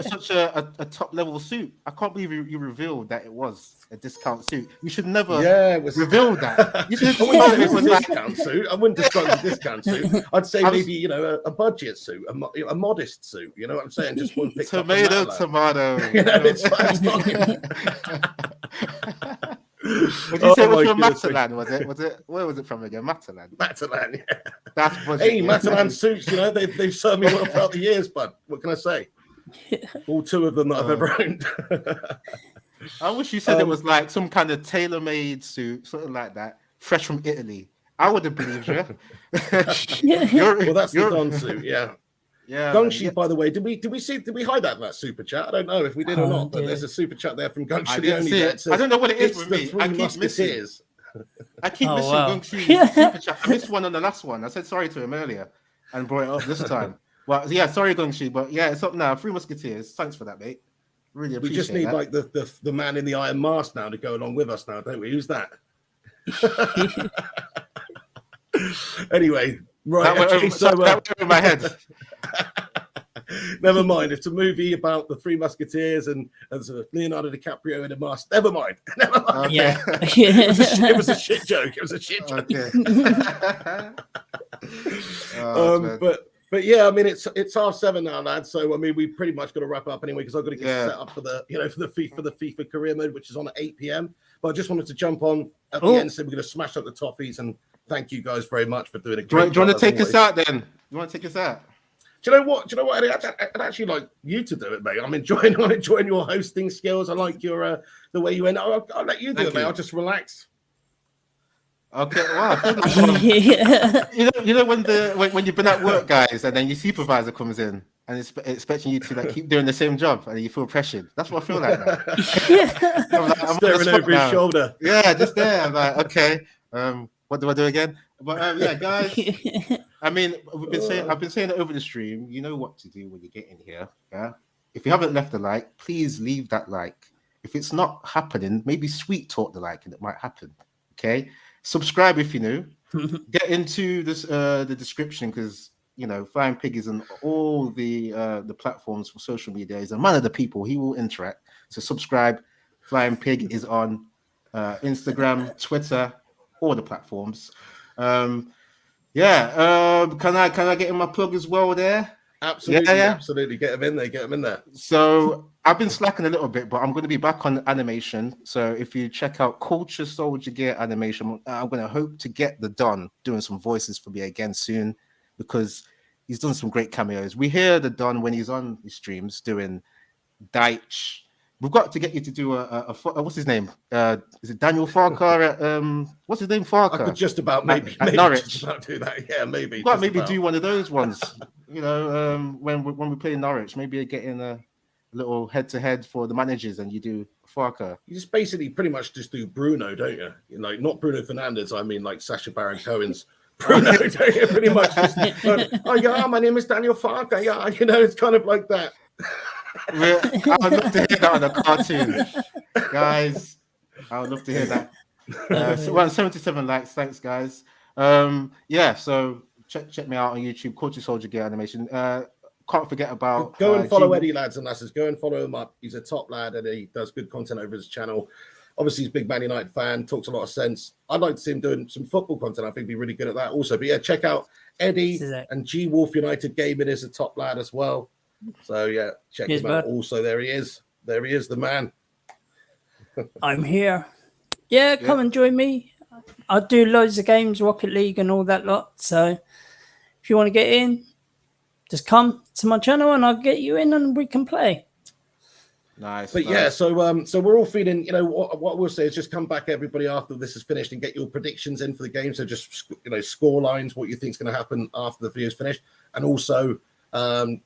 such a top level suit. I can't believe you revealed that it was a discount suit. You should never reveal that. You should it was a discount suit. I wouldn't describe it as a discount suit. I'd say maybe a budget suit, a modest suit. You know what I'm saying? Just one pick tomato. It's fine. Would you say it was from Matalan? Was it? Where was it from again? Matalan, yeah. That's hey, Matalan suits. They've served me well throughout the years, bud. What can I say? All two of them that I've ever owned. I wish you said it was like some kind of tailor-made suit, something like that, fresh from Italy. I would have believed you. Well, that's the Don suit, yeah. Yeah. Gungshi, by the way, did we hide that in that super chat? I don't know if we did or not, but there's a super chat there from Gungshi. I don't know what it is with me. I keep missing Gungshi super chat. I missed one on the last one. I said sorry to him earlier and brought it up this time. Well, yeah, sorry, Gungshi, but yeah, it's up now. 3 Musketeers. Thanks for that, mate. Really appreciate it. We just need like the man in the iron mask now to go along with us now, don't we? Who's that? Anyway, right. That went over my head. Never mind. It's a movie about the 3 Musketeers and Leonardo DiCaprio in a mask. Never mind. Okay. Yeah. It was a shit joke. Okay. But yeah, I mean it's 7:30 now, lads. So I mean we pretty much got to wrap up anyway because I've got to get set up for the FIFA career mode, which is on at 8 p.m. But I just wanted to jump on at the end, so we're going to smash up the toffees and thank you guys very much for doing a great job. Do you want to take us out then? You want to take us out? Do you know what? I'd actually like you to do it, mate. I'm enjoying your hosting skills. I like your the way you end. I'll let you do it, mate. I'll just relax. Okay, wow. You know when you've been at work, guys, and then your supervisor comes in and is expecting you to like keep doing the same job, and you feel pressured. That's what I feel like now. I'm staring over his shoulder. Yeah, just there. I'm like, okay, what do I do again? But yeah, guys. I mean, I've been saying it over the stream. You know what to do when you get in here. Yeah. If you haven't left a like, please leave that like. If it's not happening, maybe sweet talk the like, and it might happen. Okay. Subscribe if you're new. Get into this the description, because Flying Pig is on all the platforms for social media. He's a man of the people. He will interact. So subscribe. Flying Pig is on Instagram, Twitter, all the platforms. Can I get in my plug as well there? Absolutely, absolutely. Get them in there. So I've been slacking a little bit, but I'm going to be back on animation. So if you check out Culture Soldier Gear animation, I'm going to hope to get the Don doing some voices for me again soon, because he's done some great cameos. We hear the Don when he's on his streams doing Deitch. We've got to get you to do a what's his name? Is it Daniel Farquhar at what's his name? Farquhar. I could just about maybe Norwich. Just about do that. Yeah, maybe. Got maybe do one of those ones. When we play Norwich, maybe get in a little head-to-head for the managers, and you do Farquhar. You just basically pretty much just do Bruno, don't you? Not Bruno Fernandes. I mean, like Sacha Baron Cohen's Bruno. Don't you? Pretty much. Just, my name is Daniel Farquhar. Yeah, it's kind of like that. I would love to hear that on a cartoon, guys. I would love to hear that. So around 77 likes. Thanks, guys. So check me out on YouTube, Culture Soldier Gear Animation. Can't forget about go and follow Eddie, lads and lasses. Go and follow him up. He's a top lad, and he does good content over his channel. Obviously, he's a big Man United fan, talks a lot of sense. I'd like to see him doing some football content. I think he'd be really good at that also. But yeah, check out Eddie and G Wolf United Gaming is a top lad as well. So yeah, check him out. Also, there he is, the man. I'm here. Yeah, come and join me. I do loads of games, Rocket League and all that lot. So if you want to get in, just come to my channel and I'll get you in and we can play. Nice. But yeah, so we're all feeling, what we'll say is just come back, everybody, after this is finished, and get your predictions in for the game. So just score lines, what you think is going to happen after the video is finished, and also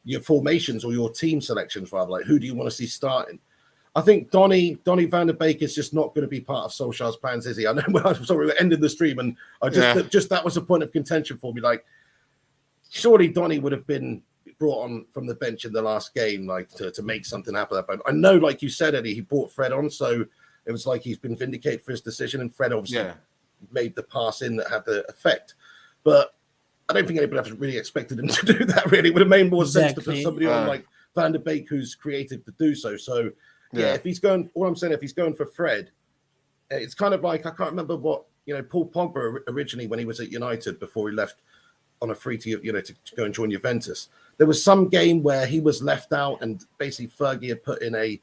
your formations or your team selections, rather, like who do you want to see starting. I think Donny van der Beek is just not going to be part of Solskjaer's plans, is he? I know. I'm sorry, we're ending the stream, and I just that was a point of contention for me. Like, surely Donny would have been brought on from the bench in the last game, like to make something happen at that point. I know, like you said, Eddie, he brought Fred on, so it was like he's been vindicated for his decision, and Fred obviously made the pass in that had the effect. But I don't think anybody else really expected him to do that. Really, it would have made more sense to put somebody on like Van der Beek, who's creative to do so. So if he's going, all I'm saying, if he's going for Fred, it's kind of like, I can't remember what Paul Pogba originally, when he was at United before he left on a free to go and join Juventus. There was some game where he was left out, and basically Fergie had put in a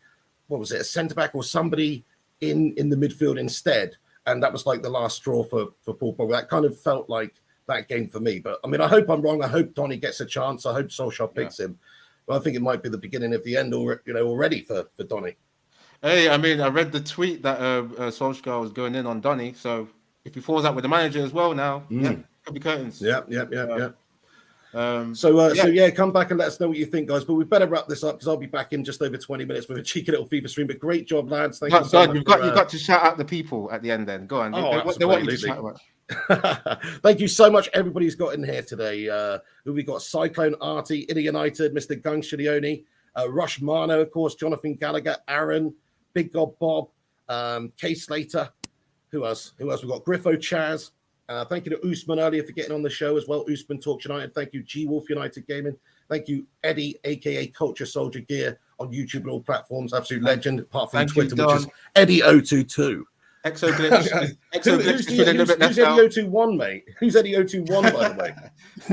centre back or somebody in the midfield instead, and that was like the last straw for Paul Pogba. That kind of felt like that game for me. But I mean, I hope I'm wrong. I hope Donny gets a chance. I hope Solskjaer picks him. But I think it might be the beginning of the end, already for Donny. Hey, I mean, I read the tweet that Solskjaer was going in on Donny. So if he falls out with the manager as well now, could be curtains. Yeah. So come back and let us know what you think, guys. But we better wrap this up, because I'll be back in just over 20 minutes with a cheeky little FIFA stream. But great job, lads. Thank you so much. You've got to shout out the people at the end. Then go on. They want you to shout out. Thank you so much, everybody who's got in here today. Who we got? Cyclone Artie, Italy United, Mr. Gung Shilioni, Rush Mano, of course, Jonathan Gallagher, Aaron, Big God Bob, Kay Slater. Who else? We've got Griffo Chaz. Thank you to Usman earlier for getting on the show as well. Usman Talks United. Thank you, G Wolf United Gaming. Thank you, Eddie, aka Culture Soldier Gear, on YouTube and all platforms. Absolute legend, apart from Twitter, which is Eddie022. Exoglitch. Who's Eddie021, mate? Who's Eddie021, by the way?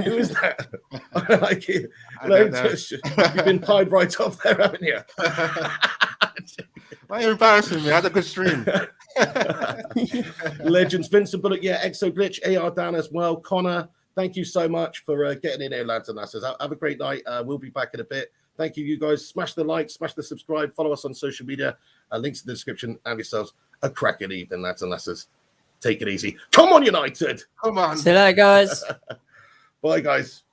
Who is that? I like it. You've been pied right off there, haven't you? Why are you embarrassing me? I had a good stream. Legends, Vincent Bullock, Exoglitch, AR Dan as well. Connor, thank you so much for getting in here, lads and lasses. Have a great night. We'll be back in a bit. Thank you, you guys. Smash the like, smash the subscribe, follow us on social media. Links in the description. Have yourselves a cracking evening, lads and lasses. take it easy. Come on, United. Come on. See you later, guys. Bye, guys.